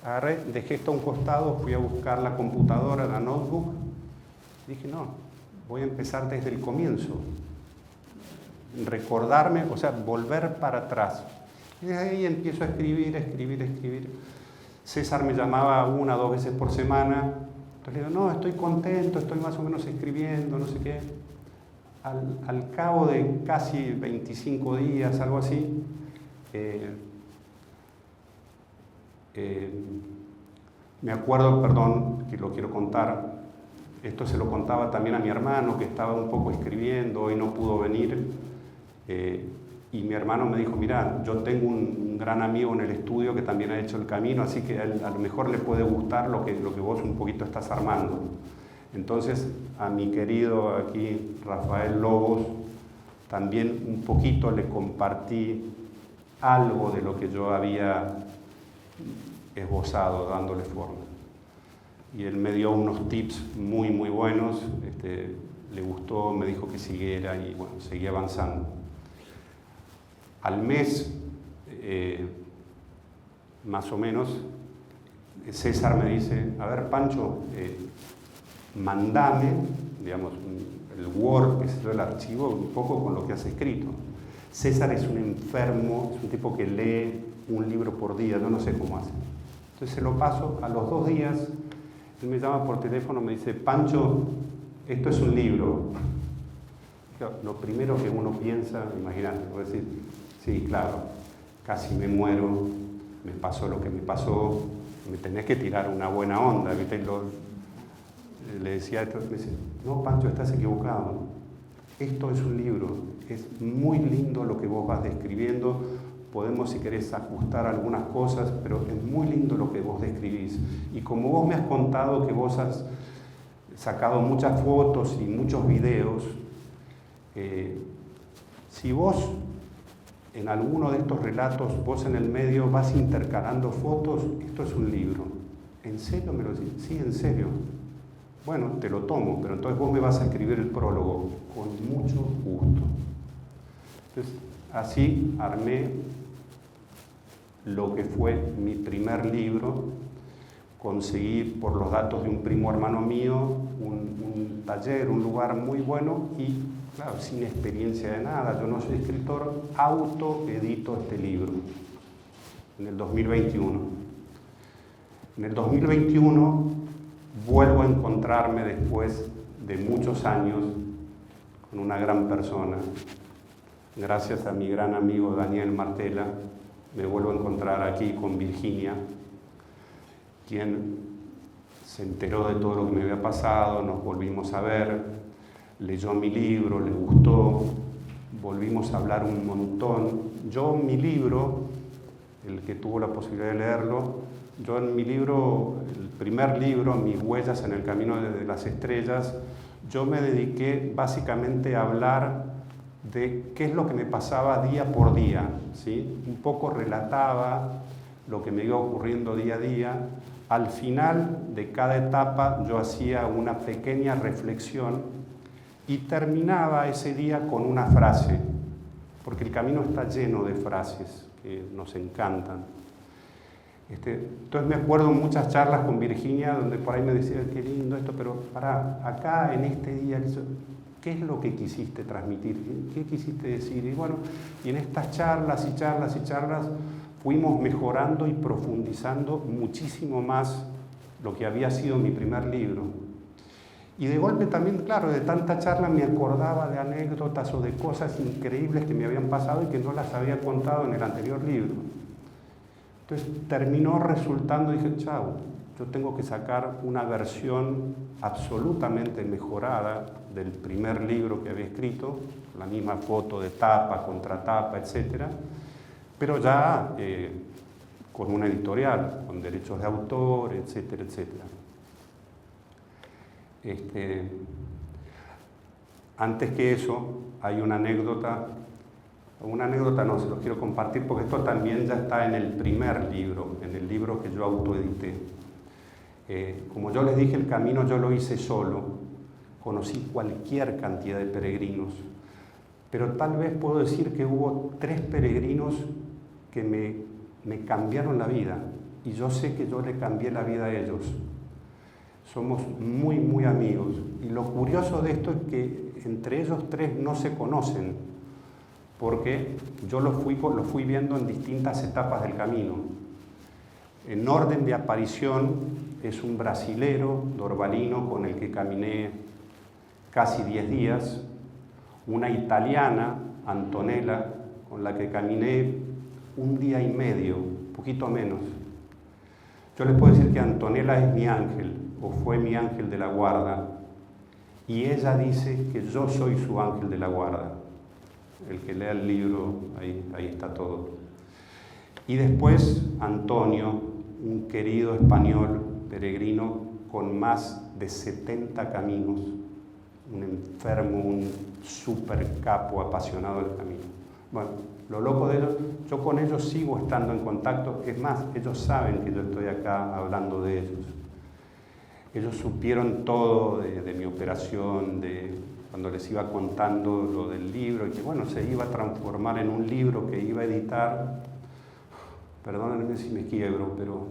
Agarré, dejé esto a un costado, fui a buscar la computadora, la notebook. Dije, no, voy a empezar desde el comienzo. Recordarme, volver para atrás. Y desde ahí empiezo a escribir. César me llamaba 1 o 2 veces por semana. Entonces le digo, no, estoy contento, estoy más o menos escribiendo, no sé qué. Al cabo de casi 25 días, algo así, me acuerdo, que lo quiero contar, esto se lo contaba también a mi hermano, que estaba un poco escribiendo, hoy no pudo venir, y mi hermano me dijo, mira, yo tengo un gran amigo en el estudio que también ha hecho el camino, así que a él a lo mejor le puede gustar lo que vos un poquito estás armando. Entonces, a mi querido aquí, Rafael Lobos, también un poquito le compartí algo de lo que yo había esbozado, dándole forma. Y él me dio unos tips muy buenos, le gustó, me dijo que siguiera y seguí avanzando. Al mes, más o menos, César me dice, a ver Pancho, mandame, el Word, que es el archivo, un poco con lo que has escrito. César es un enfermo, es un tipo que lee un libro por día, yo no sé cómo hace. Entonces se lo paso, a los 2 días, él me llama por teléfono, me dice, Pancho, esto es un libro. Lo primero que uno piensa, imagínate, voy a decir, sí, claro, casi me muero, me pasó lo que me pasó, me tenés que tirar una buena onda, ¿viste? Le decía esto, me dice, no, Pancho, estás equivocado. esto es un libro, es muy lindo lo que vos vas describiendo, podemos si querés ajustar algunas cosas, pero es muy lindo lo que vos describís. Y como vos me has contado que vos has sacado muchas fotos y muchos videos, si vos en alguno de estos relatos, vos en el medio vas intercalando fotos, esto es un libro. ¿En serio me lo decís? Sí, en serio. Bueno, te lo tomo, pero entonces vos me vas a escribir el prólogo con mucho gusto. Entonces, así armé lo que fue mi primer libro. Conseguí, por los datos de un primo hermano mío, un taller, un lugar muy bueno y, claro, sin experiencia de nada, yo no soy escritor, autoedito este libro en el 2021. En el 2021 vuelvo a encontrarme después de muchos años con una gran persona. Gracias a mi gran amigo Daniel Martela, me vuelvo a encontrar aquí con Virginia, quien se enteró de todo lo que me había pasado, nos volvimos a ver, leyó mi libro, le gustó, volvimos a hablar un montón. Yo mi libro, el que tuvo la posibilidad de leerlo, yo en mi libro, el primer libro, Mis huellas en el camino de las estrellas, yo me dediqué básicamente a hablar de qué es lo que me pasaba día por día, ¿sí? Un poco relataba lo que me iba ocurriendo día a día. Al final de cada etapa yo hacía una pequeña reflexión y terminaba ese día con una frase, porque el camino está lleno de frases que nos encantan. Entonces me acuerdo muchas charlas con Virginia donde por ahí me decía, qué lindo esto, pero pará, acá en este día, ¿qué es lo que quisiste transmitir? ¿Qué quisiste decir? Y bueno, y en estas charlas y charlas y charlas fuimos mejorando y profundizando muchísimo más lo que había sido mi primer libro. Y de golpe también, claro, de tanta charla me acordaba de anécdotas o de cosas increíbles que me habían pasado y que no las había contado en el anterior libro. Entonces terminó resultando, dije, chau, yo tengo que sacar una versión absolutamente mejorada del primer libro que había escrito, la misma foto de tapa, contratapa, etcétera, pero ya con una editorial, con derechos de autor, etcétera, etcétera. Antes que eso, hay una anécdota no, se los quiero compartir porque esto también ya está en el primer libro, en el libro que yo autoedité. Como yo les dije, el camino yo lo hice solo, conocí cualquier cantidad de peregrinos, pero tal vez puedo decir que hubo 3 peregrinos que me cambiaron la vida y yo sé que yo le cambié la vida a ellos. Somos muy, muy amigos y lo curioso de esto es que entre ellos 3 no se conocen porque yo lo fui viendo en distintas etapas del camino. En orden de aparición es un brasilero, Dorvalino, con el que caminé casi 10 días, una italiana, Antonella, con la que caminé 1 día y medio, un poquito menos. Yo les puedo decir que Antonella es mi ángel, o fue mi ángel de la guarda, y ella dice que yo soy su ángel de la guarda. El que lea el libro, ahí está todo. Y después Antonio, un querido español peregrino con más de 70 caminos, un enfermo, un super capo apasionado del camino. Bueno, lo loco de ellos, yo con ellos sigo estando en contacto, es más, ellos saben que yo estoy acá hablando de ellos. Ellos supieron todo de mi operación, cuando les iba contando lo del libro, y que bueno, se iba a transformar en un libro que iba a editar. Perdónenme si me quiebro, pero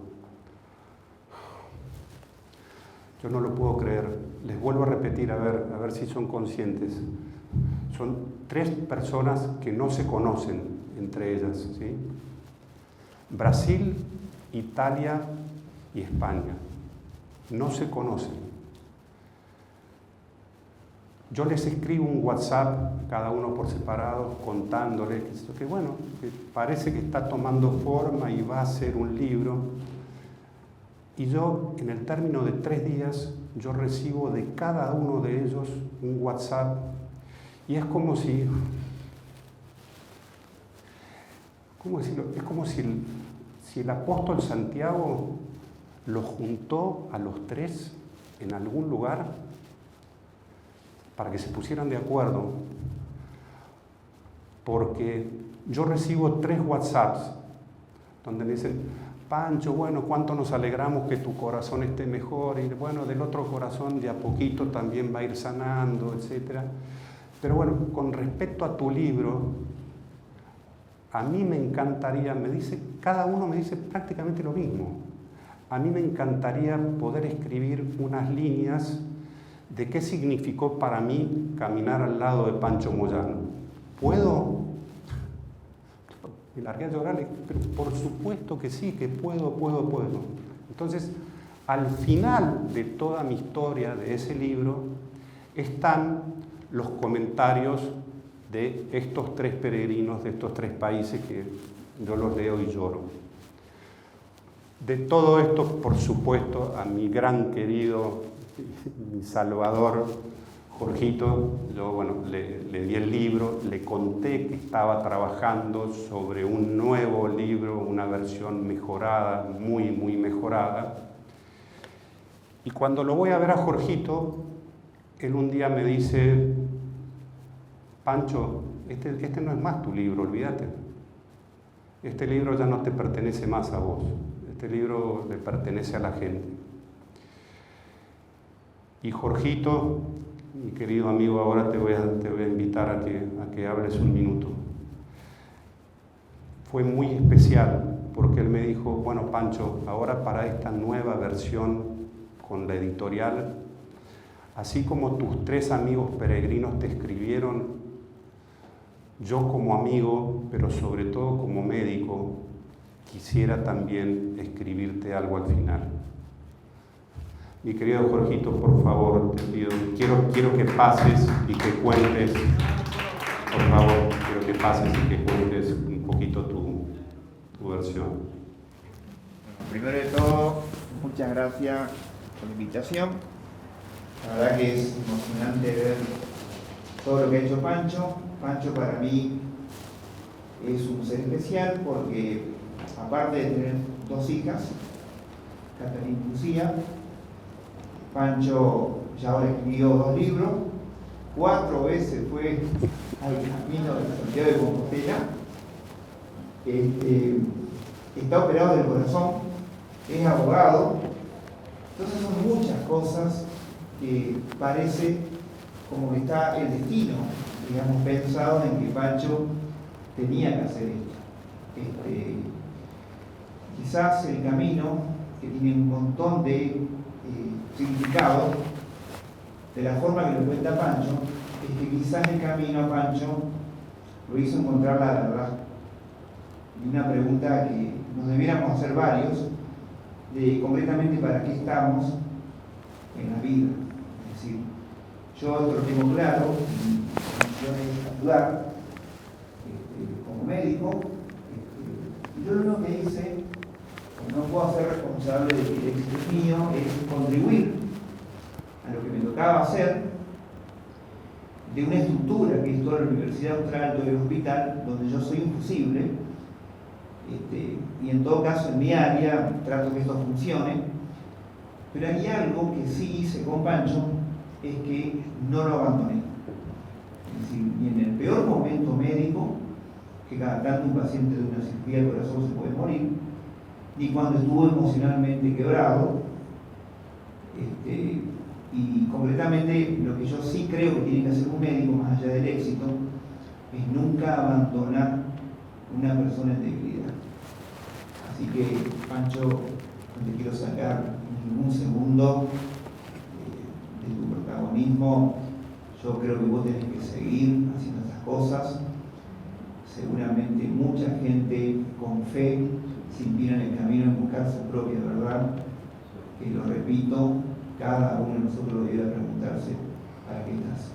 yo no lo puedo creer. Les vuelvo a repetir, a ver si son conscientes. Son 3 personas que no se conocen entre ellas, ¿sí? Brasil, Italia y España. No se conocen. Yo les escribo un WhatsApp, cada uno por separado, contándoles que bueno, que parece que está tomando forma y va a ser un libro. Y yo, en el término de 3 días, yo recibo de cada uno de ellos un WhatsApp Y es como si, ¿cómo decirlo? Es como si el apóstol Santiago los juntó a los tres en algún lugar para que se pusieran de acuerdo. Porque yo recibo 3 WhatsApps donde me dicen: Pancho, bueno, cuánto nos alegramos que tu corazón esté mejor, y bueno, del otro corazón de a poquito también va a ir sanando, etc. Pero bueno, con respecto a tu libro, a mí me encantaría, cada uno me dice prácticamente lo mismo. A mí me encantaría poder escribir unas líneas de qué significó para mí caminar al lado de Pancho Moyano. ¿Puedo? Me largué a llorarle, pero por supuesto que sí, que puedo. Entonces, al final de toda mi historia de ese libro están los comentarios de estos 3 peregrinos, de estos 3 países que yo los leo y lloro. De todo esto, por supuesto, a mi gran querido, mi salvador, Jorgito, yo bueno, le di el libro, le conté que estaba trabajando sobre un nuevo libro, una versión mejorada, muy mejorada. Y cuando lo voy a ver a Jorgito, él un día me dice: Pancho, este no es más tu libro, olvídate. Este libro ya no te pertenece más a vos. Este libro le pertenece a la gente. Y Jorgito, mi querido amigo, ahora te voy a invitar a que hables un minuto. Fue muy especial porque él me dijo: bueno, Pancho, ahora para esta nueva versión con la editorial, así como tus 3 amigos peregrinos te escribieron, yo como amigo, pero sobre todo como médico, quisiera también escribirte algo al final. Mi querido Jorgito, por favor, te pido, quiero que pases y que cuentes, por favor, quiero que pases y que cuentes un poquito tu versión. Bueno, primero de todo, muchas gracias por la invitación. La verdad que es emocionante ver todo lo que ha hecho Pancho. Pancho para mí es un ser especial porque, aparte de tener 2 hijas, Catalina y Lucía, Pancho ya ahora escribió 2 libros, 4 veces fue al camino de Santiago de Compostela, está operado del corazón, es abogado. Entonces son muchas cosas que parece como que está el destino, digamos, pensado en que Pancho tenía que hacer esto. Quizás el camino, que tiene un montón de significado, de la forma que lo cuenta Pancho, es que quizás el camino a Pancho lo hizo encontrar la verdad. Y una pregunta que nos debiéramos hacer varios, de concretamente para qué estamos en la vida. Es decir, yo esto lo tengo claro, mi función es ayudar como médico, y yo lo único que hice, no puedo ser responsable de que el éxito es mío, es contribuir a lo que me tocaba hacer, de una estructura que es toda la Universidad Austral, todo el hospital, donde yo soy imposible, y en todo caso en mi área trato que esto funcione. Pero hay algo que sí hice con Pancho, es que no lo abandoné. Es decir, ni en el peor momento médico, que cada tanto un paciente de una cirugía del corazón se puede morir, ni cuando estuvo emocionalmente quebrado, y concretamente lo que yo sí creo que tiene que hacer un médico, más allá del éxito, es nunca abandonar una persona en debilidad. Así que, Pancho, no te quiero sacar ningún segundo de tu protagonismo. Yo creo que vos tenés que seguir haciendo estas cosas. Seguramente mucha gente con fe se inclina en el camino de buscar su propia verdad, que lo repito, cada uno de nosotros debe preguntarse: ¿para qué estás?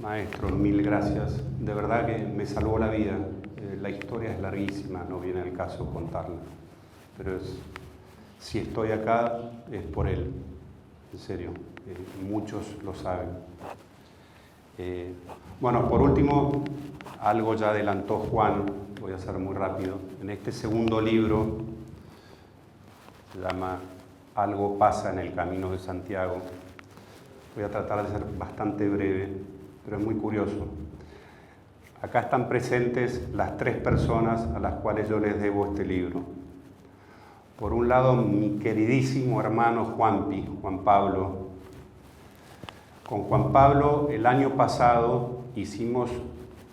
Maestro, mil gracias. De verdad que me salvó la vida. la historia es larguísima, no viene al caso contarla. Pero si estoy acá es por él, en serio, muchos lo saben. Bueno, por último, algo ya adelantó Juan, voy a ser muy rápido. En este segundo libro, se llama Algo pasa en el camino de Santiago. Voy a tratar de ser bastante breve, pero es muy curioso. Acá están presentes las 3 personas a las cuales yo les debo este libro. Por un lado, mi queridísimo hermano Juan Pablo. Con Juan Pablo, el año pasado hicimos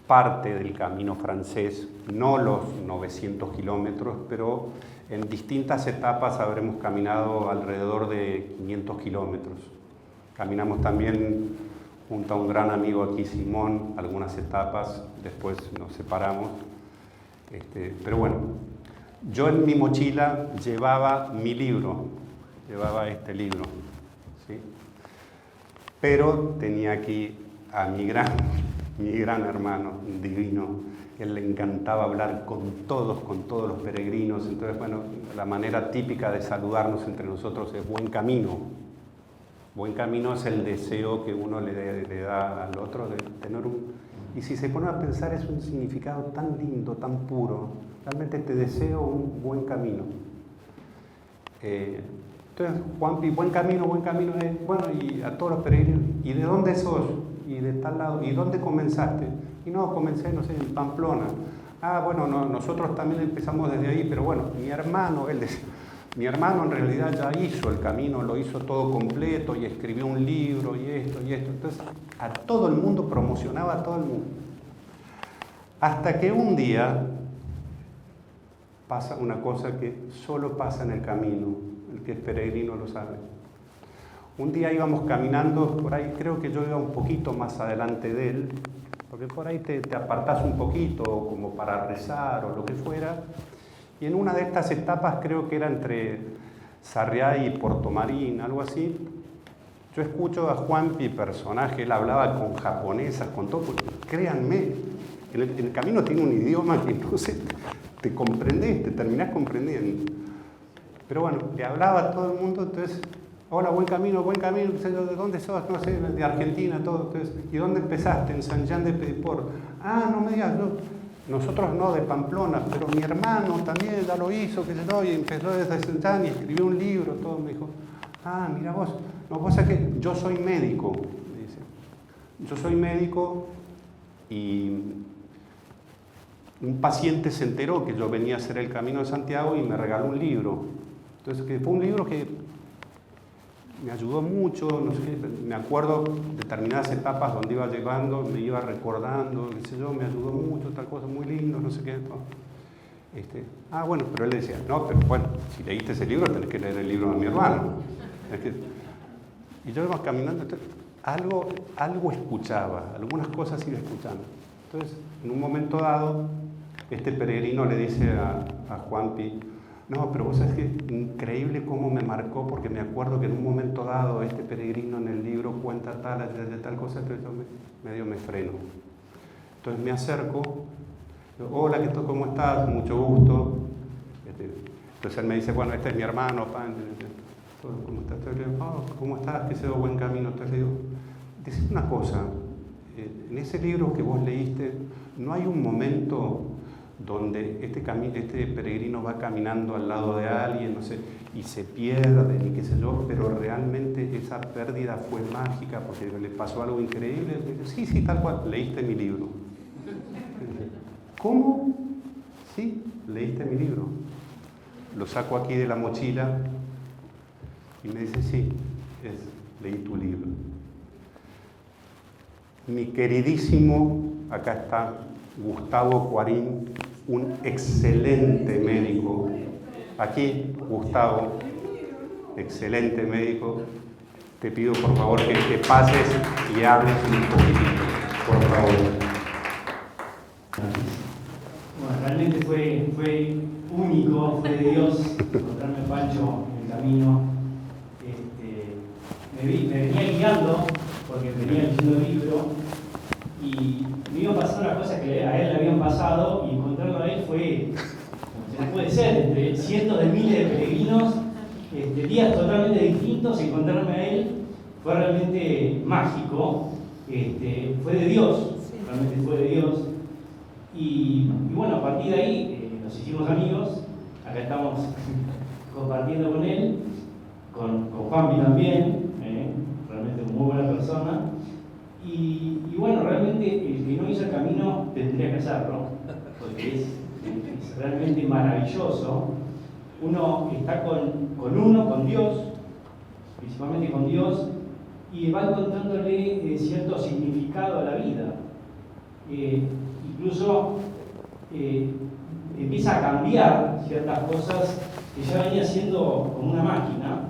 parte del camino francés, no los 900 kilómetros, pero en distintas etapas habremos caminado alrededor de 500 kilómetros. Caminamos también junto a un gran amigo aquí, Simón, algunas etapas, después nos separamos. Pero bueno, yo en mi mochila llevaba mi libro, llevaba este libro, ¿sí? Pero tenía aquí a mi gran hermano, divino, que le encantaba hablar con todos los peregrinos. Entonces, bueno, la manera típica de saludarnos entre nosotros es buen camino. Buen camino es el deseo que uno le da al otro de tener un... Y si se pone a pensar, es un significado tan lindo, tan puro. Realmente te deseo un buen camino. Entonces, Juanpi, buen camino, bueno, y a todos los peregrinos, ¿y de dónde sos? Y de tal lado, ¿y dónde comenzaste? Y no, comencé, no sé, en Pamplona. Ah, bueno, no, nosotros también empezamos desde ahí, pero bueno, mi hermano en realidad ya hizo el camino, lo hizo todo completo y escribió un libro y esto. Entonces, a todo el mundo, promocionaba a todo el mundo. Hasta que un día pasa una cosa que solo pasa en el camino. El que es peregrino lo sabe. Un día íbamos caminando, por ahí creo que yo iba un poquito más adelante de él, porque por ahí te apartás un poquito como para rezar o lo que fuera, y en una de estas etapas, creo que era entre Sarriá y Portomarín, algo así, yo escucho a Juanpi, personaje, él hablaba con japonesas, con todo, porque créanme, en el camino tiene un idioma que no sé, te comprendés, te terminás comprendiendo. Pero bueno, le hablaba a todo el mundo, entonces, hola, buen camino, ¿de dónde sos? No sé, de Argentina, todo. Entonces, ¿y dónde empezaste? En San Jean de Pediport. Ah, no me digas, no. Nosotros no, de Pamplona, pero mi hermano también ya lo hizo, y empezó desde San Jean y escribió un libro, todo. Me dijo, ah, mira vos, no, vos sabés que yo soy médico, me dice. Yo soy médico y un paciente se enteró que yo venía a hacer el Camino de Santiago y me regaló un libro. Entonces, que fue un libro que me ayudó mucho, no sé, me acuerdo de determinadas etapas donde iba llevando, me iba recordando, qué sé yo, me ayudó mucho, tal cosa, muy lindo, no sé qué. ¿No? Bueno, pero él decía, no, pero bueno, si leíste ese libro tenés que leer el libro de mi hermano. Y yo iba caminando, entonces, algo escuchaba, algunas cosas iba escuchando. Entonces, en un momento dado, este peregrino le dice a Juanpi, no, pero vos sabés que increíble cómo me marcó, porque me acuerdo que en un momento dado este peregrino en el libro cuenta tal cosa, entonces yo medio me freno. Entonces me acerco, digo, hola, ¿cómo estás? Mucho gusto. Entonces él me dice, bueno, este es mi hermano, ¿cómo estás? Entonces le digo, ¿cómo estás? Que se dio buen camino. Entonces le digo, decime una cosa, en ese libro que vos leíste, ¿no hay un momento donde este peregrino va caminando al lado de alguien, no sé, y se pierde, y qué sé yo, pero realmente esa pérdida fue mágica porque le pasó algo increíble? Sí, tal cual, leíste mi libro. ¿Cómo? Sí, leíste mi libro. Lo saco aquí de la mochila y me dice, sí, leí tu libro. Mi queridísimo, acá está, Gustavo Cuarín, un excelente médico. Aquí, Gustavo, excelente médico. Te pido por favor que te pases y hables un poquitito, por favor. Bueno, realmente fue único, fue de Dios encontrarme a Pancho en el camino. Me venía guiando porque venía leyendo el libro y me iban pasando las cosas que a él le habían pasado y encontrarlo fue, como se puede ser, entre cientos de miles de peregrinos, días totalmente distintos, encontrarme a él fue realmente mágico, fue de Dios, realmente fue de Dios. Y bueno, a partir de ahí nos hicimos amigos, acá estamos compartiendo con él, con Juanpi también, realmente muy buena persona. Y bueno, realmente el que no hizo el camino tendría que hacerlo, porque es realmente maravilloso. Uno está con Dios, principalmente con Dios, y va encontrándole cierto significado a la vida. Incluso empieza a cambiar ciertas cosas que ya venía haciendo como una máquina,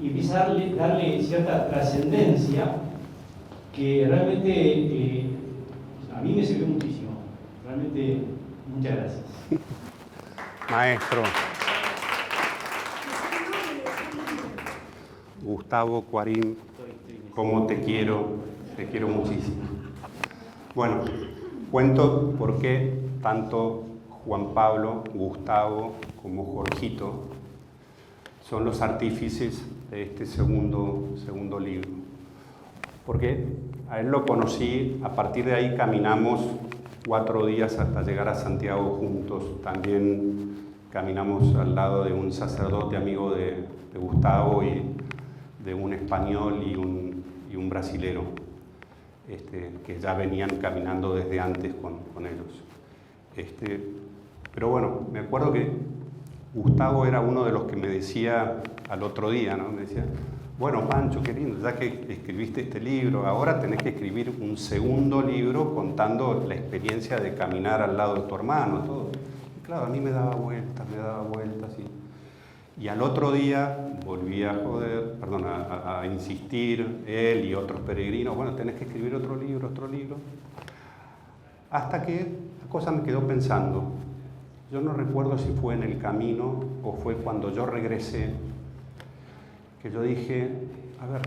y empieza a darle cierta trascendencia que realmente a mí me sirvió muchísimo. Realmente, muchas gracias. Maestro. Gustavo Cuarín, como te quiero muchísimo. Bueno, cuento por qué tanto Juan Pablo, Gustavo como Jorgito son los artífices de este segundo libro. Porque a él lo conocí, a partir de ahí caminamos 4 días hasta llegar a Santiago juntos. También caminamos al lado de un sacerdote amigo de Gustavo y de un español y un brasilero, que ya venían caminando desde antes con ellos. Pero bueno, me acuerdo que Gustavo era uno de los que me decía al otro día, ¿no? Me decía, bueno, Pancho, qué lindo, ya que escribiste este libro, ahora tenés que escribir un segundo libro contando la experiencia de caminar al lado de tu hermano, todo. Y claro, a mí me daba vueltas, y al otro día volví a insistir, él y otros peregrinos, bueno, tenés que escribir otro libro, hasta que la cosa me quedó pensando. Yo no recuerdo si fue en el camino o fue cuando yo regresé, que yo dije, a ver,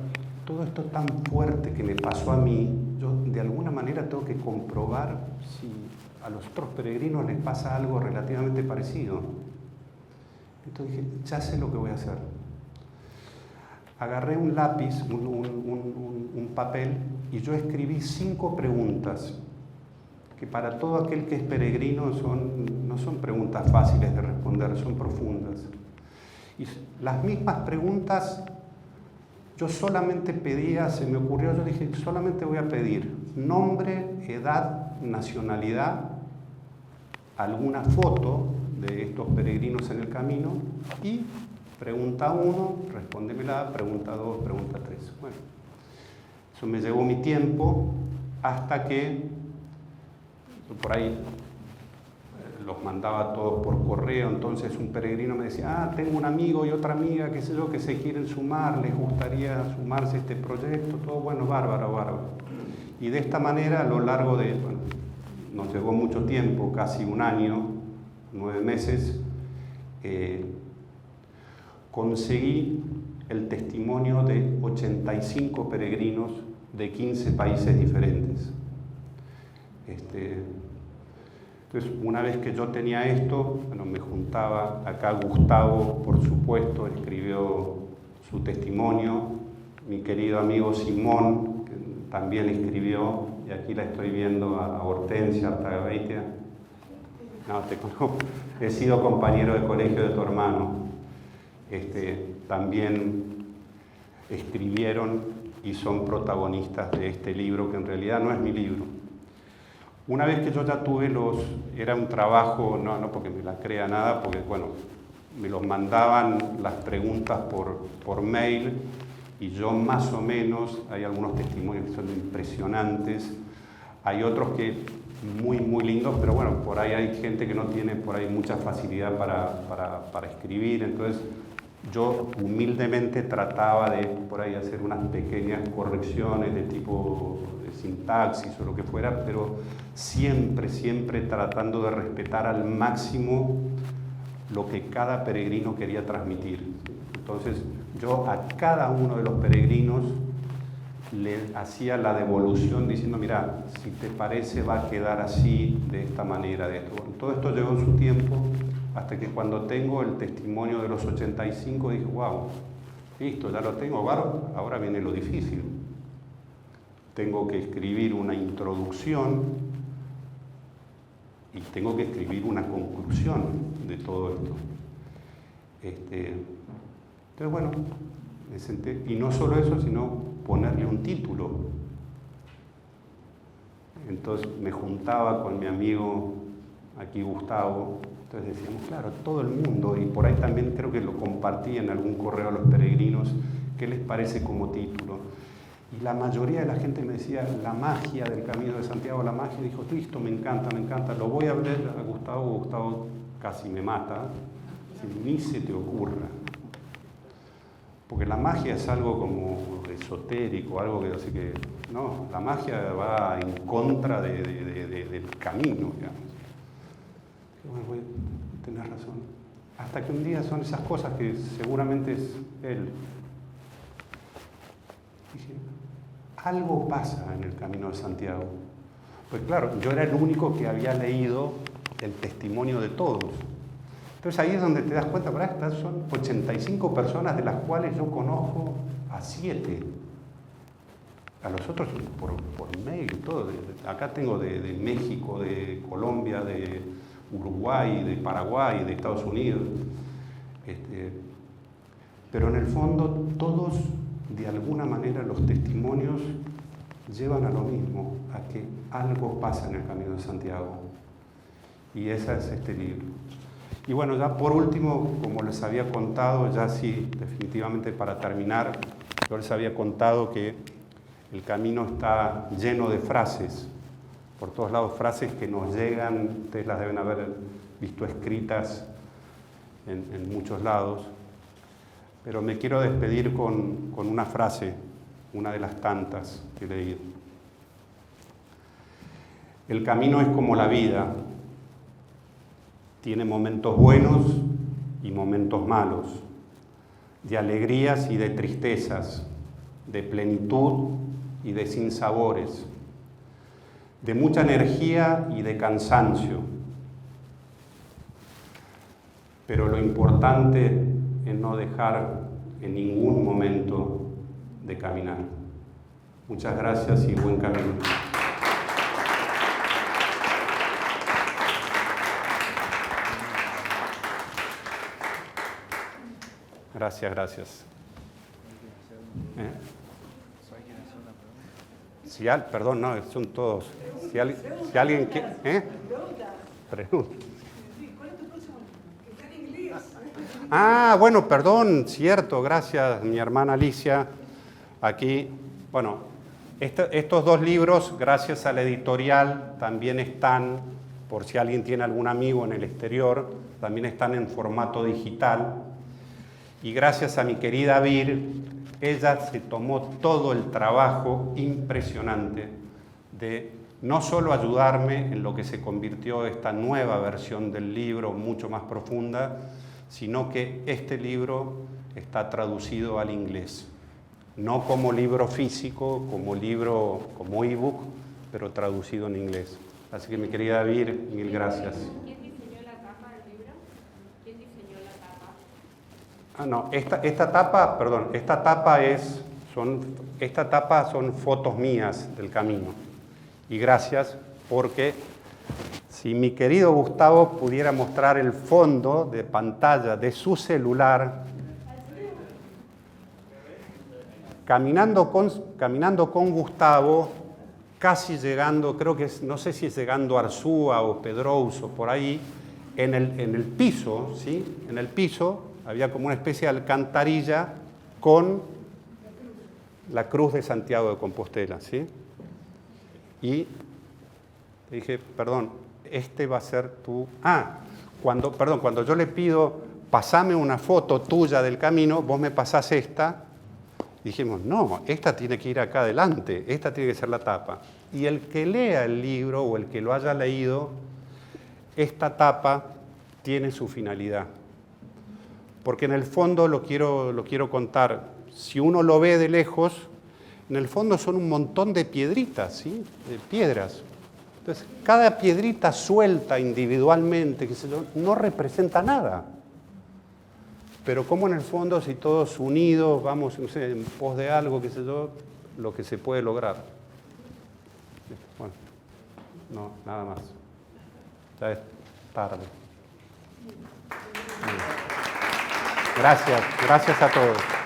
todo esto tan fuerte que me pasó a mí, yo de alguna manera tengo que comprobar si a los otros peregrinos les pasa algo relativamente parecido. Entonces dije, ya sé lo que voy a hacer. Agarré un lápiz, un papel, y yo escribí 5 preguntas, que para todo aquel que es peregrino no son preguntas fáciles de responder, son profundas. Y las mismas preguntas, yo solamente pedía, se me ocurrió, yo dije, solamente voy a pedir nombre, edad, nacionalidad, alguna foto de estos peregrinos en el camino, y pregunta 1, respóndemela, pregunta 2, pregunta 3. Bueno, eso me llevó mi tiempo hasta que por ahí los mandaba todos por correo. Entonces un peregrino me decía, tengo un amigo y otra amiga, qué sé yo, que se quieren sumar, les gustaría sumarse a este proyecto, todo bueno, bárbaro. Y de esta manera, a lo largo de, nos llevó mucho tiempo, casi un año, 9 meses, conseguí el testimonio de 85 peregrinos de 15 países diferentes. Entonces, una vez que yo tenía esto, me juntaba acá. Gustavo, por supuesto, escribió su testimonio. Mi querido amigo Simón, que también escribió, y aquí la estoy viendo a Hortensia Artagabeitia. No, te conozco. He sido compañero de colegio de tu hermano. También escribieron y son protagonistas de este libro, que en realidad no es mi libro. Una vez que yo ya tuve era un trabajo, no porque me la crea nada, porque me los mandaban las preguntas por mail, y yo más o menos, hay algunos testimonios que son impresionantes, hay otros que muy lindos, pero por ahí hay gente que no tiene por ahí mucha facilidad para escribir. Entonces yo humildemente trataba de por ahí hacer unas pequeñas correcciones de tipo de sintaxis o lo que fuera, pero siempre tratando de respetar al máximo lo que cada peregrino quería transmitir. Entonces yo a cada uno de los peregrinos le hacía la devolución diciendo, mira, si te parece va a quedar así, de esta manera, de esto. Bueno, todo esto llevó su tiempo, hasta que cuando tengo el testimonio de los 85 dije, wow, listo, ya lo tengo, ahora viene lo difícil. Tengo que escribir una introducción y tengo que escribir una conclusión de todo esto. Entonces, bueno, me senté, y no solo eso, sino ponerle un título. Entonces me juntaba con mi amigo aquí, Gustavo, entonces decíamos, claro, todo el mundo, y por ahí también creo que lo compartí en algún correo a los peregrinos, ¿qué les parece como título? Y la mayoría de la gente me decía, la magia del Camino de Santiago, la magia, y dijo, listo, me encanta, lo voy a hablar a Gustavo casi me mata, ni se te ocurra. Porque la magia es algo como esotérico, algo que así que... No, la magia va en contra del camino, digamos. Y bueno, tenés razón. Hasta que un día son esas cosas que seguramente es él. Dije, algo pasa en el Camino de Santiago. Pues claro, yo era el único que había leído el testimonio de todos. Entonces ahí es donde te das cuenta, ¿verdad? Son 85 personas de las cuales yo conozco a 7. A los otros por mail, todo. Acá tengo de México, de Colombia, de Uruguay, de Paraguay, de Estados Unidos. Pero en el fondo todos, de alguna manera, los testimonios llevan a lo mismo, a que algo pasa en el Camino de Santiago. Y ese es este libro. Y bueno, ya por último, como les había contado, ya sí, definitivamente para terminar, yo les había contado que el camino está lleno de frases, por todos lados frases que nos llegan, ustedes las deben haber visto escritas en muchos lados, pero me quiero despedir con una frase, una de las tantas que he leído. El camino es como la vida. Tiene momentos buenos y momentos malos, de alegrías y de tristezas, de plenitud y de sinsabores, de mucha energía y de cansancio. Pero lo importante es no dejar en ningún momento de caminar. Muchas gracias y buen camino. Gracias. Perdón, no, son todos. Si alguien quiere... Pregunta. ¿Cuál es tu próximo libro? Que está en inglés. Bueno, perdón, cierto, gracias, mi hermana Alicia. Aquí, bueno, estos 2 libros, gracias a la editorial, también están, por si alguien tiene algún amigo en el exterior, también están en formato digital. Y gracias a mi querida Vir, ella se tomó todo el trabajo impresionante de no solo ayudarme en lo que se convirtió esta nueva versión del libro, mucho más profunda, sino que este libro está traducido al inglés. No como libro físico, como ebook, pero traducido en inglés. Así que mi querida Vir, mil gracias. No, esta tapa son fotos mías del camino. Y gracias, porque si mi querido Gustavo pudiera mostrar el fondo de pantalla de su celular, caminando con Gustavo, casi llegando, no sé si es llegando a Arzúa o Pedroso, por ahí, en el piso, ¿sí? En el piso había como una especie de alcantarilla con la cruz de Santiago de Compostela, ¿sí? Y le dije, perdón, este va a ser tu... cuando yo le pido, pasame una foto tuya del camino, vos me pasás esta. Dijimos, no, esta tiene que ir acá adelante, esta tiene que ser la tapa. Y el que lea el libro o el que lo haya leído, esta tapa tiene su finalidad. Porque en el fondo lo quiero contar. Si uno lo ve de lejos, en el fondo son un montón de piedritas, ¿sí? De piedras. Entonces, cada piedrita suelta individualmente, qué sé yo, no representa nada. Pero como en el fondo, si todos unidos vamos, no sé, en pos de algo, qué sé yo, lo que se puede lograr. Bueno, no, nada más. Ya es tarde. Gracias a todos.